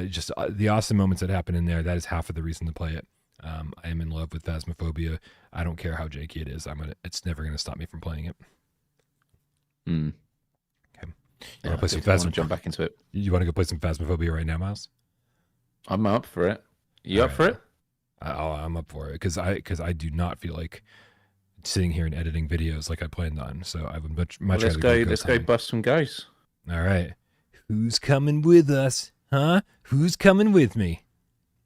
Speaker 1: just the awesome moments that happen in there. That is half of the reason to play it. I am in love with Phasmophobia. I don't care how janky it is. It's never going to stop me from playing it.
Speaker 2: Okay.
Speaker 1: You want to play some Phasmophobia?
Speaker 2: Jump back into it.
Speaker 1: You want to go play some Phasmophobia right now, Miles?
Speaker 2: I'm up for it. You up for it?
Speaker 1: I'm up for it because I do not feel like sitting here and editing videos like I planned on. So I would much
Speaker 2: let's go bust some ghosts.
Speaker 1: All right, who's coming with us, huh? Who's coming with me?